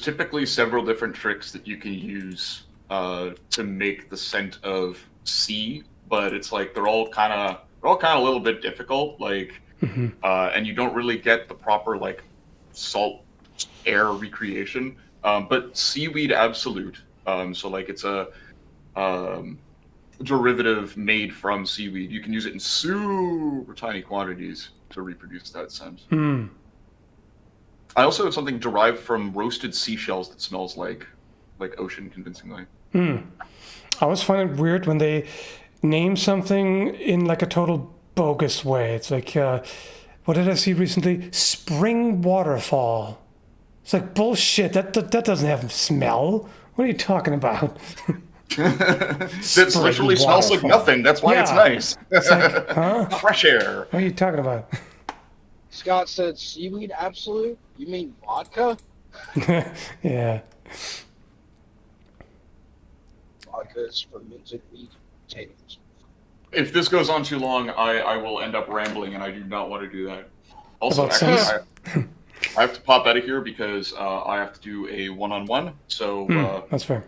typically several different tricks that you can use to make the scent of sea, but it's like they're all kind of a little bit difficult. Like, and you don't really get the proper like salt air recreation. But seaweed absolute. So like it's a derivative made from seaweed. You can use it in super tiny quantities to reproduce that scent. I also have something derived from roasted seashells that smells like ocean convincingly. I always find it weird when they name something in like a total bogus way. It's like, what did I see recently? Spring waterfall. It's like bullshit. That doesn't have smell. What are you talking about? It literally smells like nothing. That's why it's Yeah. nice. It's like, huh? Fresh air. What are you talking about? Scott said seaweed absolute? You mean vodka? Yeah. Vodka is fermented meat and potatoes. If this goes on too long, I will end up rambling, and I do not want to do that. Also, About actually, sense? I have to pop out of here because I have to do a one-on-one. So That's fair.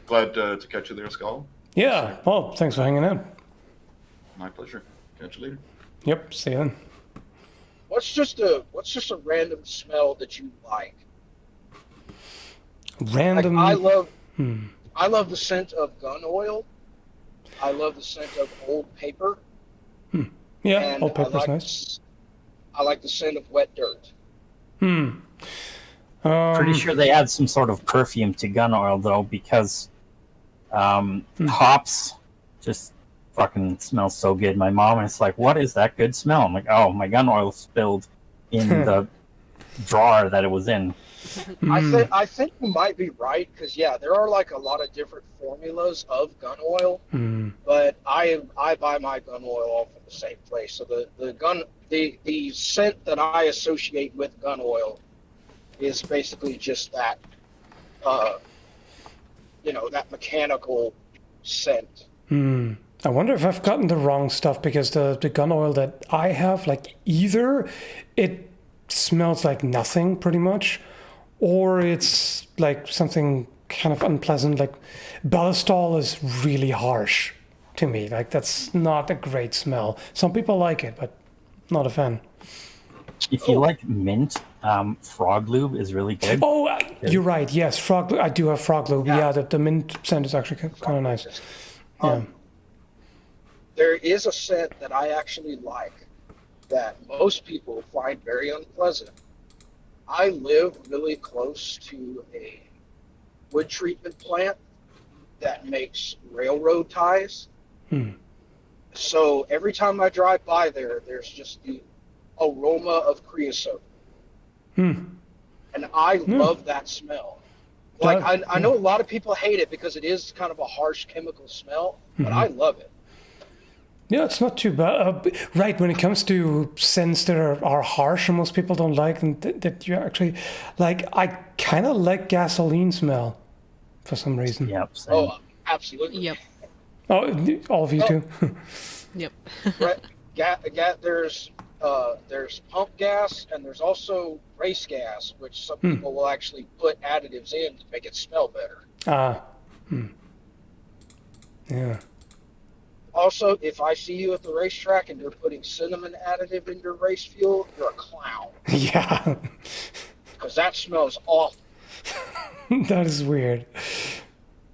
glad to catch you there, Skull. Yeah. Well, thanks for hanging out. My pleasure. Catch you later. Yep. See you then. What's just a random smell that you like? Random. Like I love the scent of gun oil. I love the scent of old paper. Yeah, Yeah, and old paper's like, nice. I like the scent of wet dirt. Pretty sure they add some sort of perfume to gun oil though, because hops just fucking smells so good. My mom is like, "What is that good smell?" I'm like, "Oh, my gun oil spilled in the drawer that it was in." I think you might be right, because there are like a lot of different formulas of gun oil, but I buy my gun oil all from the same place. So the scent that I associate with gun oil is basically just that, that mechanical scent. I wonder if I've gotten the wrong stuff, because the gun oil that I have, like, either it smells like nothing pretty much, or it's like something kind of unpleasant. Like Ballistol is really harsh to me. Like, that's not a great smell. Some people like it, but not a fan. If you like mint, frog lube is really good. Oh, you're right. Yes, frog. I do have frog lube. Yeah, the mint scent is actually kind of nice. Yeah. There is a scent that I actually like that most people find very unpleasant. I live really close to a wood treatment plant that makes railroad ties. So every time I drive by there, there's just the aroma of creosote. And I love that smell. Like, I know a lot of people hate it because it is kind of a harsh chemical smell, but I love it. Yeah, it's not too bad. Right, when it comes to scents that are harsh and most people don't like, and that you actually like, I kind of like gasoline smell for some reason. Yep. Same. Oh, absolutely. Yep. Oh, all of you too. Yep. Right. There's pump gas, and there's also race gas, which some people will actually put additives in to make it smell better. Yeah. Also, if I see you at the racetrack and you're putting cinnamon additive in your race fuel, you're a clown. Yeah. Because that smells awful. That is weird.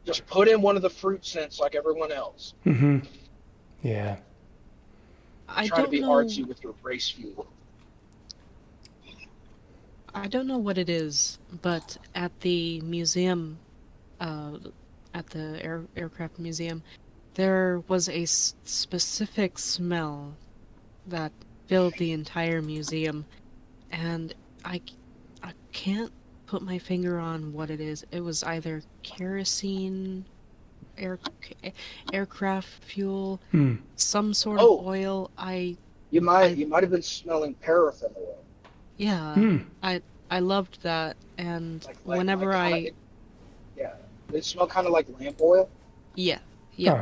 Just put in one of the fruit scents like everyone else. Yeah. I Try to don't be know. artsy with your race fuel. I don't know what it is, but at the museum, at the aircraft museum, there was a specific smell that filled the entire museum, and I can't put my finger on what it is. It was either kerosene, aircraft fuel, some sort of oil. You might have been smelling paraffin oil. Yeah, I loved that, and whenever it smelled kind of like lamp oil. Yeah. Oh.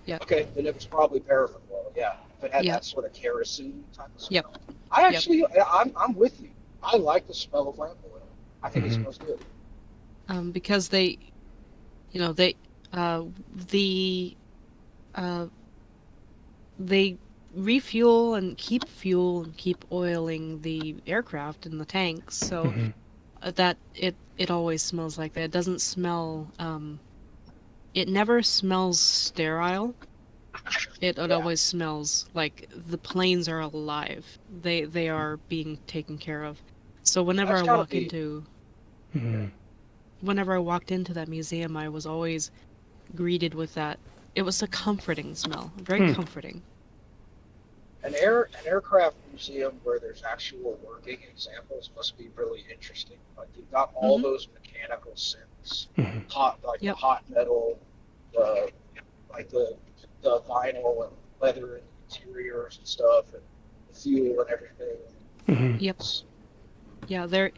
Okay, then it was probably paraffin oil. Yeah, if it had that sort of kerosene type of smell. Yep. I'm with you. I like the smell of lamp oil. I think it smells good. Because they refuel and keep oiling the aircraft and the tanks, so that it always smells like that. It doesn't smell. It never smells sterile. It always smells like the planes are alive. They are being taken care of. So whenever I walked into that museum, I was always greeted with that. It was a comforting smell, very comforting. An aircraft museum where there's actual working examples must be really interesting. Like, you've got all those mechanical scents, the hot metal, the vinyl and leather and interiors and stuff, and the fuel and everything. Yep. Yeah,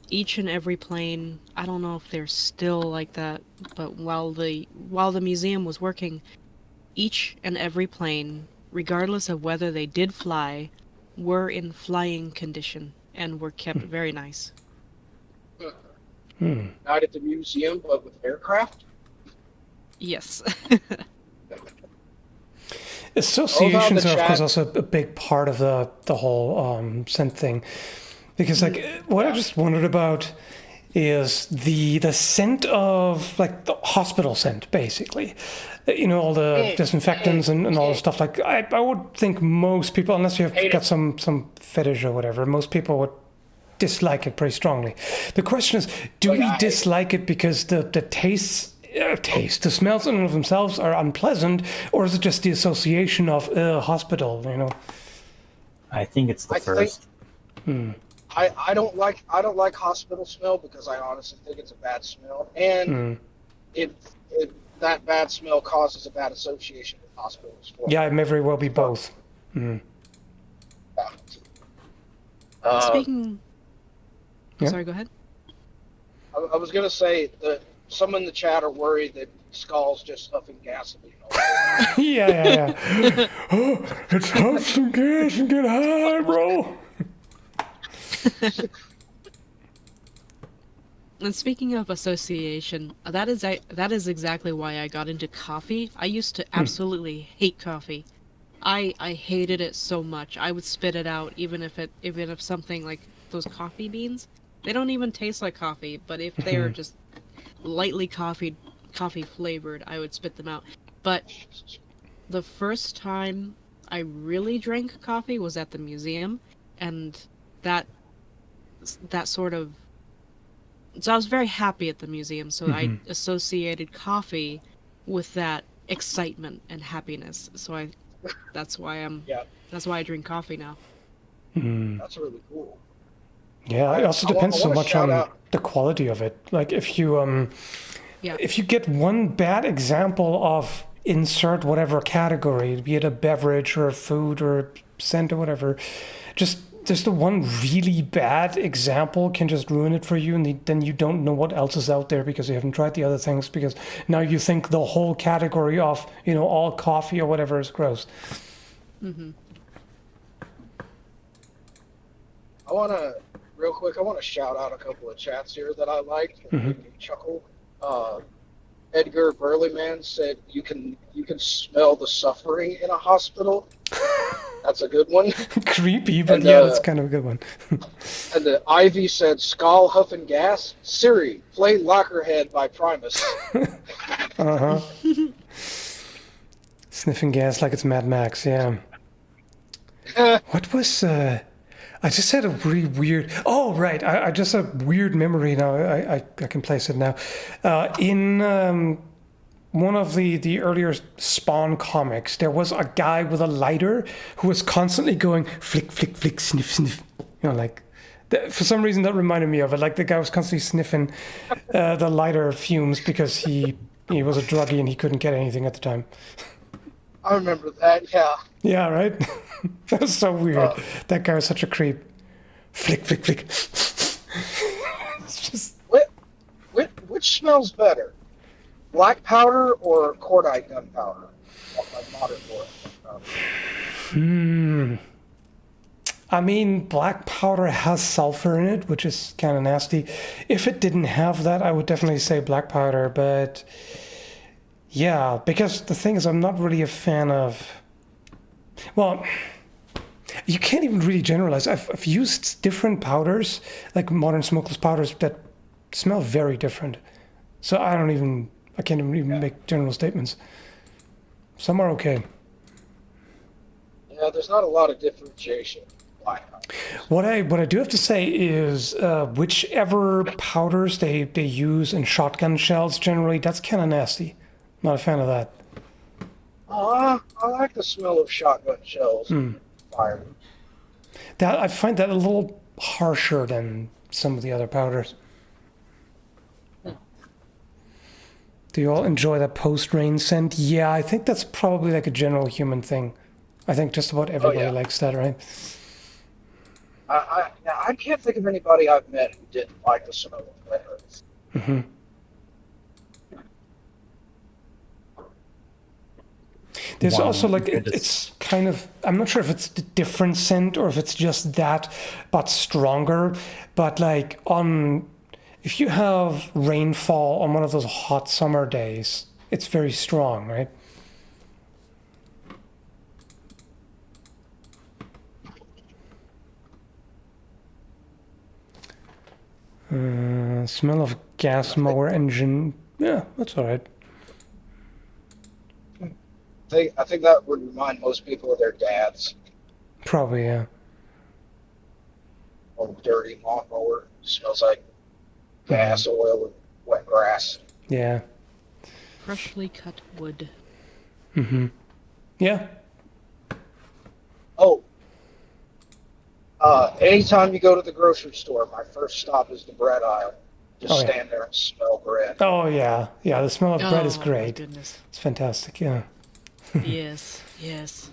each and every plane. I don't know if they're still like that, but while the museum was working, each and every plane, regardless of whether they did fly, were in flying condition and were kept very nice. Not at the museum, but with aircraft? Yes. Associations are, of course, also a big part of the whole scent thing. Because, like, what I just wondered about, is the scent of like the hospital scent, basically. You know, all the disinfectants and all the stuff. Like I would think most people, unless you have got some fetish or whatever, most people would dislike it pretty strongly. The question is, do we dislike it because the the smells in and of themselves are unpleasant, or is it just the association of hospital? You know, I think it's the first. I don't like hospital smell because I honestly think it's a bad smell, and that bad smell causes a bad association with hospitals. Yeah, it may very well be both. Speaking. Yeah. Sorry, go ahead. I was gonna say that some in the chat are worried that Skull's just huffing gasoline. Yeah. Oh, let's huff some gas and get high, bro. And speaking of association, that is exactly why I got into coffee. I used to absolutely hate coffee. I hated it so much. I would spit it out, even if something like those coffee beans, they don't even taste like coffee. But if they are just lightly coffee flavored, I would spit them out. But the first time I really drank coffee was at the museum, and that sort of. So I was very happy at the museum, so I associated coffee with that excitement and happiness. So that's why I drink coffee now. That's really cool. Yeah, it also depends so much on the quality of it. Like if you get one bad example of insert whatever category, be it a beverage or a food or a scent or whatever, just the one really bad example can just ruin it for you, and then you don't know what else is out there because you haven't tried the other things, because now you think the whole category of, you know, all coffee or whatever is gross. Real quick, I want to shout out a couple of chats here that I liked and made me chuckle. Edgar Burleyman said you can smell the suffering in a hospital. That's a good one. Creepy, but yeah, that's kind of a good one. And the Ivy said, Skull huffing gas. Siri, play Lockerhead by Primus. Sniffing gas like it's Mad Max, yeah. What was... I just had a really weird... Oh, right. I just have a weird memory now. I can place it now. In one of the earlier Spawn comics, there was a guy with a lighter who was constantly going flick, flick, flick, sniff, sniff. You know, like... For some reason, that reminded me of it. Like, the guy was constantly sniffing the lighter fumes because he was a druggie and he couldn't get anything at the time. I remember that, yeah. Yeah, right? That was so weird. That guy was such a creep. Flick, flick, flick. It's just... Which smells better? Black powder or cordite gunpowder? Like modern gunpowder. I mean, black powder has sulfur in it, which is kind of nasty. If it didn't have that, I would definitely say black powder, but... Yeah, because the thing is, I'm not really a fan of... Well, you can't even really generalize. I've used different powders, like modern smokeless powders, that smell very different. So I can't even make general statements. Some are okay. Yeah, there's not a lot of differentiation. What I do have to say is whichever powders they use in shotgun shells, generally, that's kind of nasty. Not a fan of that. I like the smell of shotgun shells. Fire. I find that a little harsher than some of the other powders. Do you all enjoy that post-rain scent? Yeah, I think that's probably like a general human thing. I think just about everybody likes that, right? I can't think of anybody I've met who didn't like the smell of wet earth. There's also like it's kind of, I'm not sure if it's a different scent or if it's just that but stronger, but like if you have rainfall on one of those hot summer days, it's very strong, right? Smell of gas mower engine. Yeah, that's all right. I think that would remind most people of their dads. Probably, yeah. Old dirty lawnmower. Smells like gas, oil, and wet grass. Yeah. Freshly cut wood. Yeah. Oh. Anytime you go to the grocery store, my first stop is the bread aisle. Just stand there and smell bread. Oh, yeah. Yeah, the smell of bread is Oh, great. my goodness. It's fantastic, yeah. Yes, yes.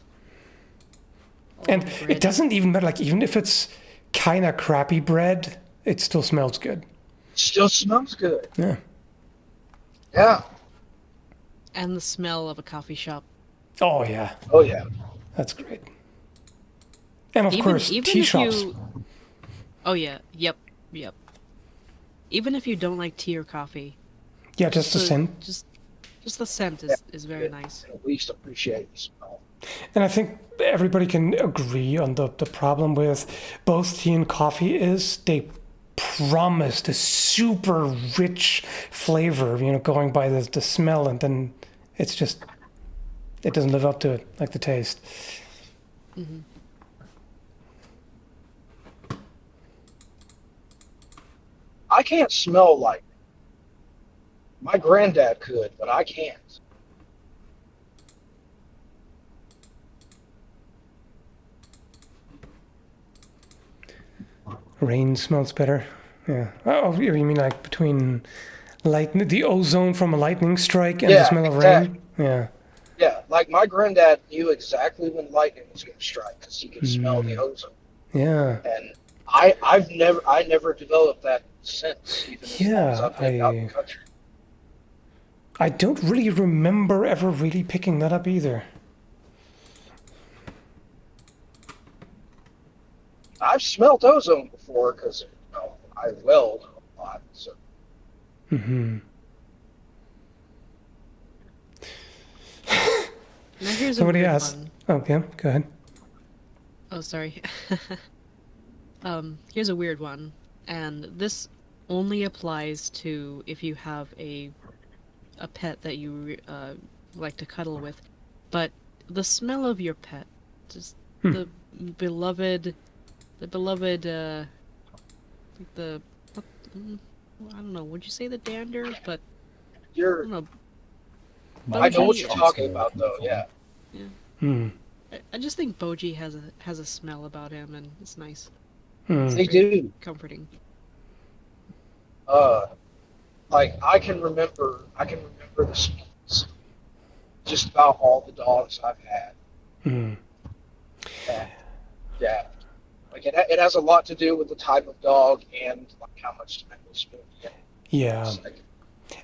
And bread. it doesn't even matter, like, even if it's kind of crappy bread, it still smells good. Still smells good. Yeah. Yeah. And the smell of a coffee shop. Oh, yeah. Oh, yeah. That's great. And of course, tea if shops. Oh yeah, yep. Even if you don't like tea or coffee. Yeah, just the scent. Just the scent is very nice. At least appreciate the smell. And I think everybody can agree on the problem with both tea and coffee is they promised a super rich flavor, going by the smell, and then it's just, it doesn't live up to it, like the taste. I can't smell like my granddad could, but I can't. Rain smells better. Yeah. Oh, you mean like between the ozone from a lightning strike and the smell of rain? Yeah. Yeah, like my granddad knew exactly when lightning was going to strike because he could smell the ozone. Yeah. And I never developed that sense, even as long as I've been out in the country. I don't really remember ever really picking that up either. I've smelled ozone before because I weld a lot. So. Now here's Somebody a weird asked. one. Oh, yeah, go ahead. Oh, sorry. Here's a weird one, and this only applies to if you have a pet that you like to cuddle with. But the smell of your pet, just the beloved, I don't know. Would you say the dander? But I don't know. I know what you're talking about, though. Yeah. I just think Boji has a smell about him, and it's nice. They do. Comforting. Like I can remember the smells just about all the dogs I've had. And, yeah. Like it has a lot to do with the type of dog and like how much time they spend. Yeah. Like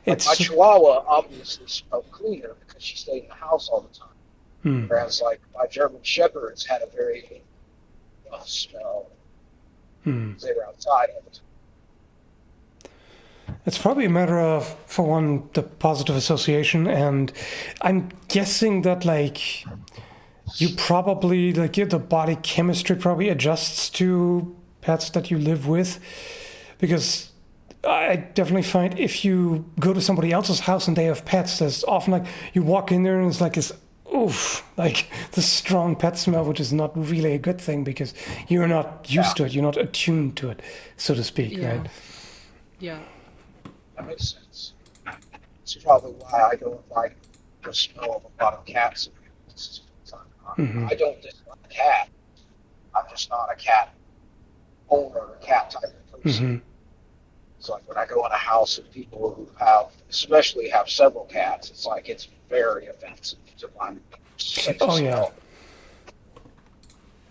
my Chihuahua obviously smelled cleaner because she stayed in the house all the time. Whereas like my German Shepherds had a very rough smell. They were outside all the time. It's probably a matter of, for one, the positive association, and I'm guessing that like you probably like the body chemistry probably adjusts to pets that you live with, because I definitely find if you go to somebody else's house and they have pets, there's often like you walk in there and it's like this like the strong pet smell, which is not really a good thing because you're not used to it, you're not attuned to it, so to speak, right? Yeah. That makes sense. That's probably why I don't like the smell of a lot of cats. I don't dislike a cat. I'm just not a cat owner or cat type of person. It's like when I go in a house of people who especially have several cats, it's like it's very offensive to my sense of smell.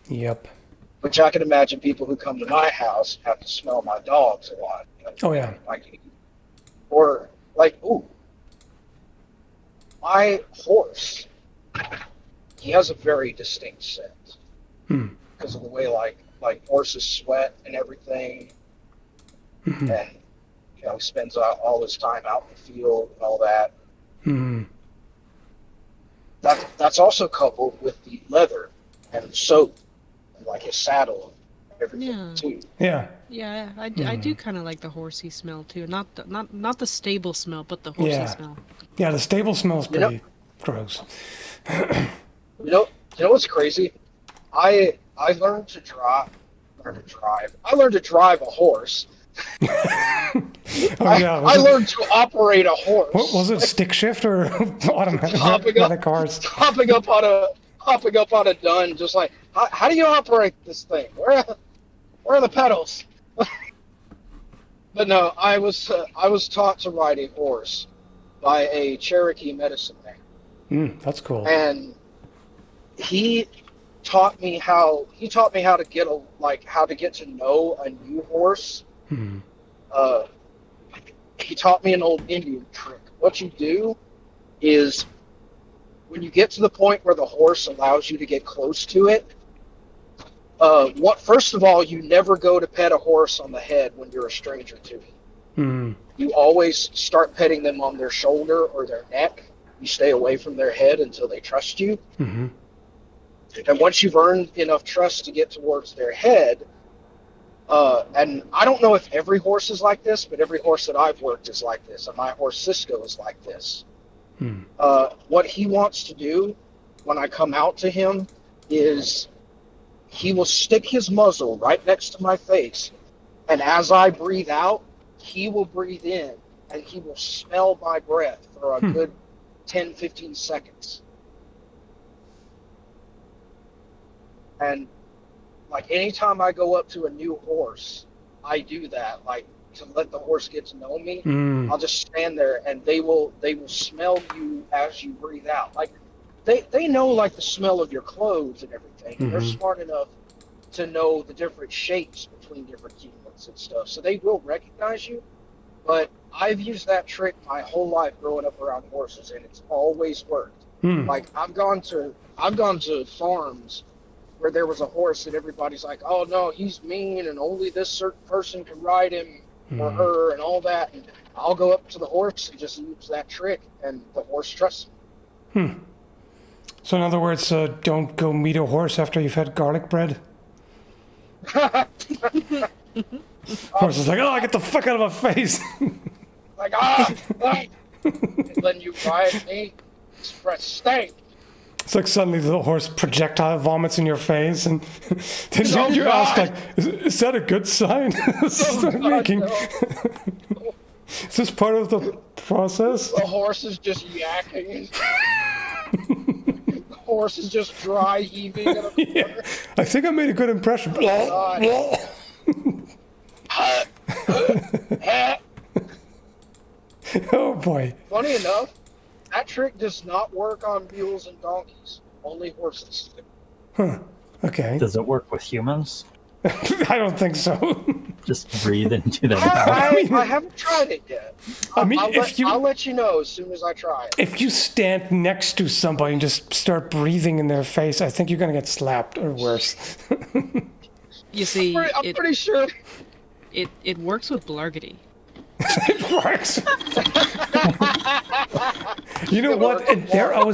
Yep. Which I can imagine people who come to my house have to smell my dogs a lot. Or like, my horse, he has a very distinct scent because of the way like horses sweat and everything, and he spends all his time out in the field and all that. That's also coupled with the leather and the soap and like his saddle. everything Yeah. too. Yeah. Yeah, I do kind of like the horsey smell too. Not the stable smell, but the horsey Yeah. smell. Yeah, the stable smells You know- pretty gross. You know what's crazy? I learned to drive. I learned to drive a horse. Oh yeah. I learned to operate a horse. What was it? Stick shift or automatic cars? Hopping up on a dun, just like how do you operate this thing? Where are the pedals? But no, I was taught to ride a horse by a Cherokee medicine man, That's cool. and he taught me how to get to know a new horse. He taught me an old Indian trick. What you do is, when you get to the point where the horse allows you to get close to it, first of all, you never go to pet a horse on the head when you're a stranger to it. You always start petting them on their shoulder or their neck. You stay away from their head until they trust you. And once you've earned enough trust to get towards their head, and I don't know if every horse is like this, but every horse that I've worked is like this, and my horse Cisco is like this. What he wants to do when I come out to him is he will stick his muzzle right next to my face, and as I breathe out, he will breathe in, and he will smell my breath for a good 10, 15 seconds. And like anytime I go up to a new horse, I do that, like to let the horse get to know me. I'll just stand there, and they will smell you as you breathe out. Like they know like the smell of your clothes and everything. They're smart enough to know the different shapes between different humans and stuff, so they will recognize you. But I've used that trick my whole life growing up around horses, and it's always worked. Like I've gone to farms where there was a horse that everybody's like, oh no, he's mean and only this certain person can ride him or her and all that. And I'll go up to the horse and just use that trick, and the horse trusts me. So in other words, don't go meet a horse after you've had garlic bread? Horse is like, oh, get the fuck out of my face. Like, then you ride me, express steak. It's like suddenly the horse projectile vomits in your face, and then Oh, you ask, God. like, is that a good sign? Is this part of the process? The horse is just yakking. The horse is just dry heaving in a corner. I think I made a good impression. Oh boy. Funny enough, that trick does not work on mules and donkeys, only horses. Okay. Does it work with humans? I don't think so. Just breathe into their mouth. I haven't tried it yet. I mean, I'll let you know as soon as I try it. If you stand next to somebody and just start breathing in their face, I think you're gonna get slapped or worse. You see, I'm pretty sure. it works with Blargety. It works. You know what? And there I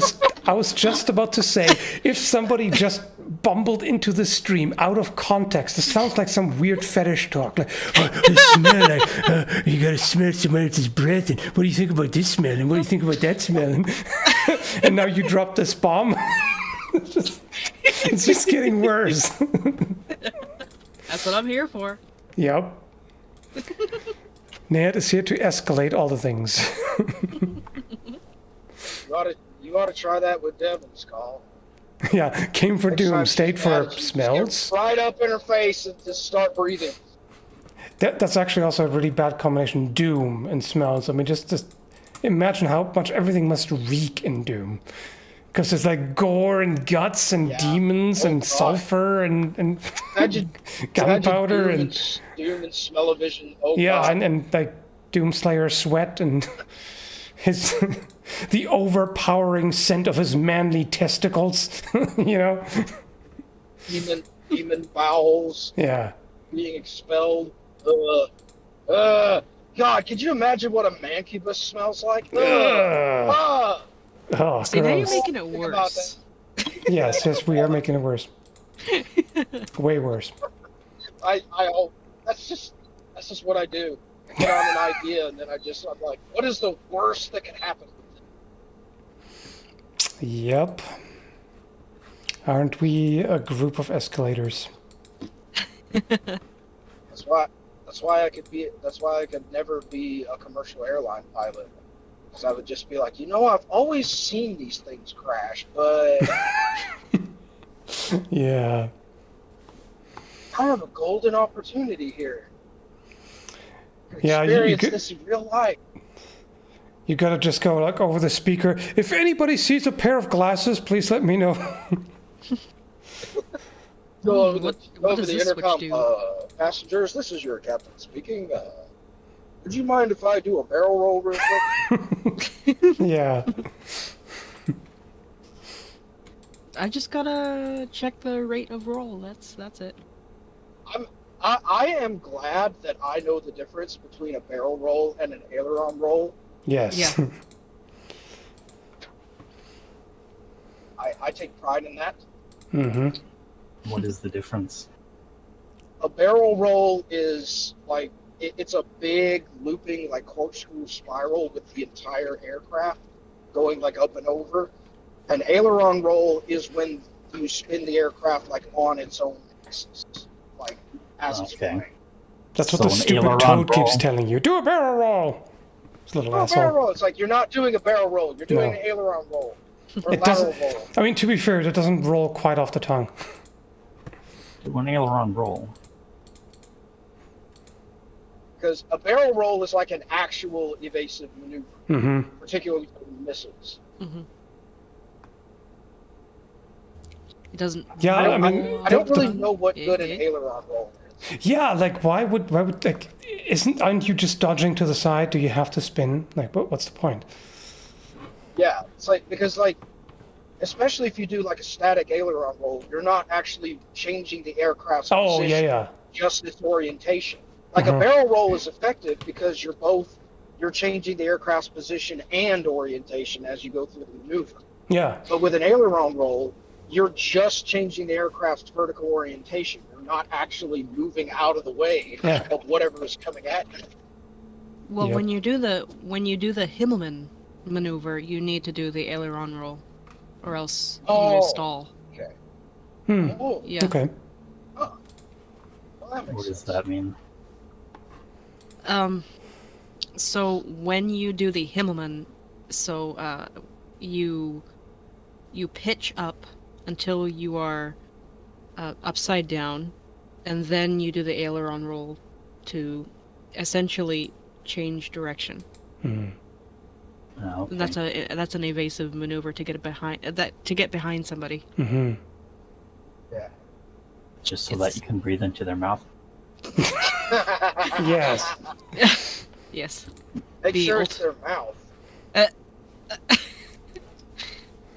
was just about to say, if somebody just bumbled into the stream out of context, it sounds like some weird fetish talk. Like, oh, the smell, like, you gotta smell someone else's breath, and what do you think about this smell, and what do you think about that smell? And now you drop this bomb. It's just getting worse. That's what I'm here for. Yep. Ned is here to escalate all the things. You ought to try that with Devon's call. Yeah, came for doom, stayed for smells. Get right up in her face and just start breathing. That's actually also a really bad combination, doom and smells. I mean, just imagine how much everything must reek in Doom. Because there's like gore and guts and demons and sulfur and gunpowder and Doom and smell-o-vision. Oh, yeah, God. and like Doomslayer sweat and his the overpowering scent of his manly testicles, you know? Demon bowels Yeah. being expelled. God, could you imagine what a mancubus smells like? Oh, See, now you're gross. making it Think about worse. Yes, we are making it worse. Way worse. That's just what I do. I get on an idea, and then I'm like, what is the worst that can happen? Yep. Aren't we a group of escalators? That's why I could never be a commercial airline pilot. Because I would just be like, I've always seen these things crash, but Yeah. I have a golden opportunity here. Yeah, Experience this in real life. You gotta just go like over the speaker. If anybody sees a pair of glasses, please let me know. Go over What the does this switch intercom. do? Passengers, this is your captain speaking. Would you mind if I do a barrel roll real quick? Yeah. I just gotta check the rate of roll. That's it. I am glad that I know the difference between a barrel roll and an aileron roll. Yes. Yeah. I take pride in that. Mm-hmm. What is the difference? A barrel roll is like it's a big looping like corkscrew spiral with the entire aircraft going like up and over. An aileron roll is when you spin the aircraft like on its own axis, like as it's flying. That's what So the an stupid aileron toad keeps roll. telling you. Do a barrel roll. It's a little Oh, asshole. barrel roll. It's like you're not doing a barrel roll. You're doing No. an aileron roll or It lateral doesn't. roll. I mean, to be fair, that doesn't roll quite off the tongue. Do an aileron roll. Because a barrel roll is like an actual evasive maneuver, Mm-hmm. particularly for missiles. Mm-hmm. It doesn't. Yeah, I mean, I don't really the- know what good an Mhm. aileron roll is. Yeah, like why would like aren't you just dodging to the side? Do you have to spin? Like what's the point? Yeah, it's like because like, especially if you do like a static aileron roll, you're not actually changing the aircraft's Oh position, yeah. just its orientation. Like Uh-huh. a barrel roll is effective because you're changing the aircraft's position and orientation as you go through the maneuver. Yeah. But with an aileron roll, you're just changing the aircraft's vertical orientation. You're not actually moving out of the way Yeah. of whatever is coming at you. Well, Yep. when you do the Himmelman maneuver, you need to do the aileron roll, or else you will Oh. stall. Hmm. Oh, Yeah. Okay. well, that makes What does sense. that mean? So when you do the Himmelman, you pitch up until you are upside down, and then you do the aileron roll to essentially change direction. Hmm. Oh, okay. That's an evasive maneuver to get behind somebody. Mm-hmm. Yeah. Just so that you can breathe into their mouth. Yes. Yes. Make The sure it's their mouth. The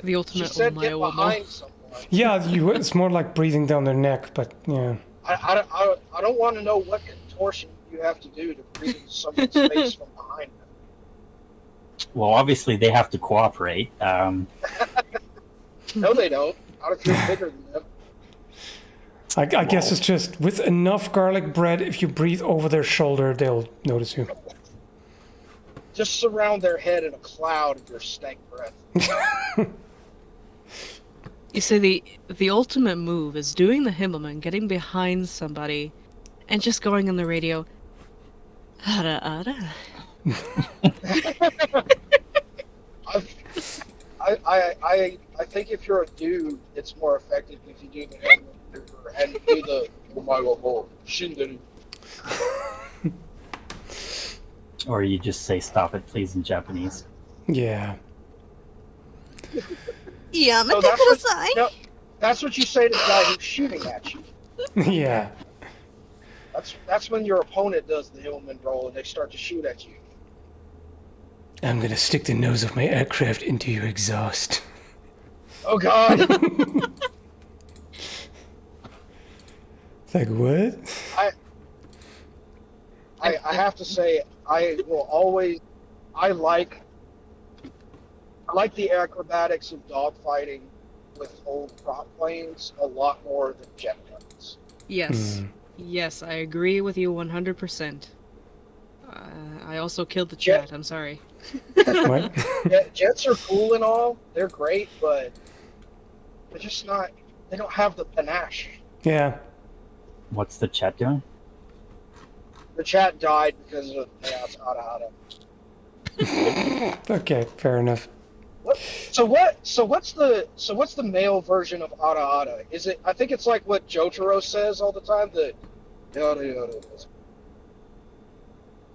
She ultimate said oh get my oh my. behind someone. Yeah. It's more like breathing down their neck, but yeah. I don't want to know what contortion you have to do to breathe into someone's face from behind them. Well, obviously they have to cooperate. No, they don't. Not if you're bigger than them. I guess it's just with enough garlic bread, if you breathe over their shoulder, they'll notice you. Just surround their head in a cloud of your stank breath. You see, the ultimate move is doing the Himmelman, getting behind somebody, and just going on the radio. Ada, ada. I think if you're a dude, it's more effective if you do the hand maneuver and do the shinderu. Or you just say "stop it, please" in Japanese. Yeah. Yeah, No, that's what you say to the guy who's shooting at you. Yeah. That's when your opponent does the Hillman roll and they start to shoot at you. I'm gonna stick the nose of my aircraft into your exhaust. Oh God! It's like, what? I have to say I like the acrobatics of dogfighting with old prop planes a lot more than jet guns. Yes. Yes, I agree with you 100%. I also killed the chat. I'm sorry. What? Yeah, jets are cool and all. They're great, but they're just not. They don't have the panache. Yeah. What's the chat doing? The chat died because of it's Hada Hada. Okay, fair enough. So what's the male version of Hada Hada? Is it? I think it's like what Jotaro says all the time. The yada yada.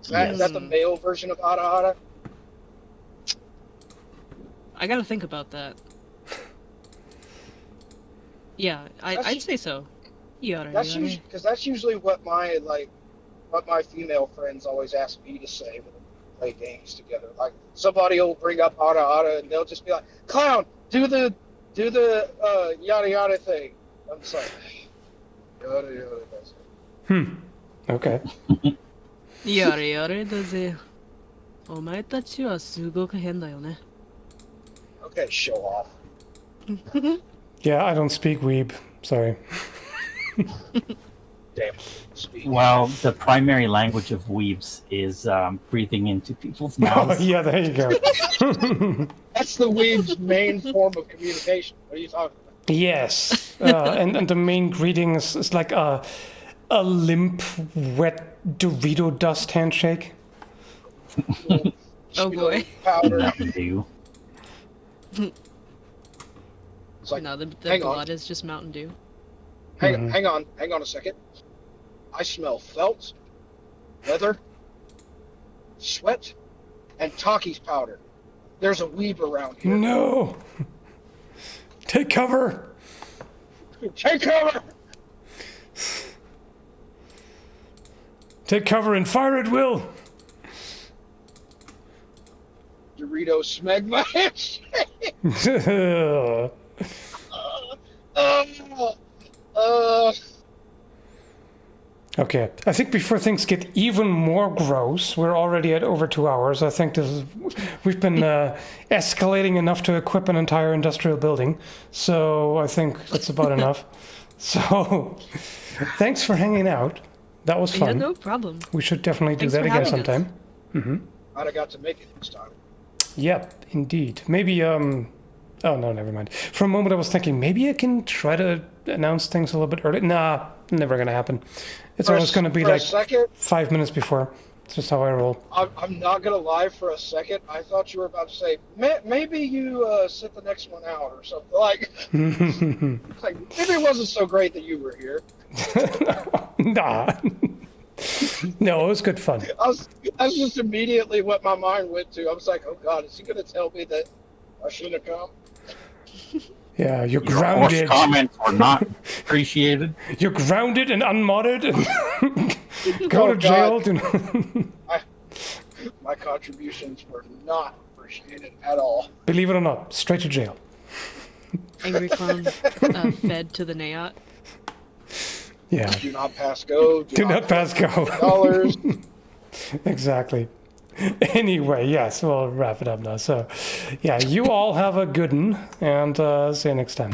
Is that the male version of Hada Hada? I gotta think about that. Yeah, I'd say so. Yada, That's yada. usually because that's usually what my female friends always ask me to say when we play games together. Like somebody will bring up Hada Hada and they'll just be like, "Clown, do the yada yada thing." I'm just like, yada yada. Okay. やれやれだぜ。お前たちはすごく変だよね。 Okay, show off. Yeah, I don't speak weeb. Sorry. Damn. Speed. Well, the primary language of weebs is breathing into people's Oh, mouths. yeah, there you go. That's the weeb's main form of communication. What are you talking about? Yes. And the main greeting is like a limp, wet Dorito dust handshake. Oh boy. Powder. Mountain Dew. It's like, No, the hang blood on. is just Mountain Dew. Hang on a second. I smell felt, leather, sweat, and Taki's powder. There's a weeb around here. No! Take cover! Take cover! Take cover and fire at will! Dorito smegma handshake. Okay, I think before things get even more gross, we're already at over 2 hours. I think we've been escalating enough to equip an entire industrial building. So I think that's about enough. So thanks for hanging out. That was Yeah, fun. no problem. We should definitely do Thanks that for again having us. sometime. I'd have got to make it this time. Yep, indeed. Maybe, oh no, never mind. For a moment I was thinking, maybe I can try to announce things a little bit early. Nah, never gonna happen. It's always gonna be for like a second, 5 minutes before. It's just how I roll. I'm not gonna lie. For a second, I thought you were about to say maybe you sit the next one out or something. Like, like maybe it wasn't so great that you were here. Nah. No, it was good fun. That's just immediately what my mind went to. I was like, oh God, is he gonna tell me that I shouldn't have come? Yeah, you're Your grounded. horse comments were not appreciated. You're grounded and unmodded and go to Oh, jail. God. My contributions were not appreciated at all. Believe it or not, straight to jail. Angry Clown fed to the Nayat. Yeah. Do not pass go. Do not pass go. Dollars. Exactly. Anyway, yes, we'll wrap it up now. So, yeah, you all have a good one, and see you next time.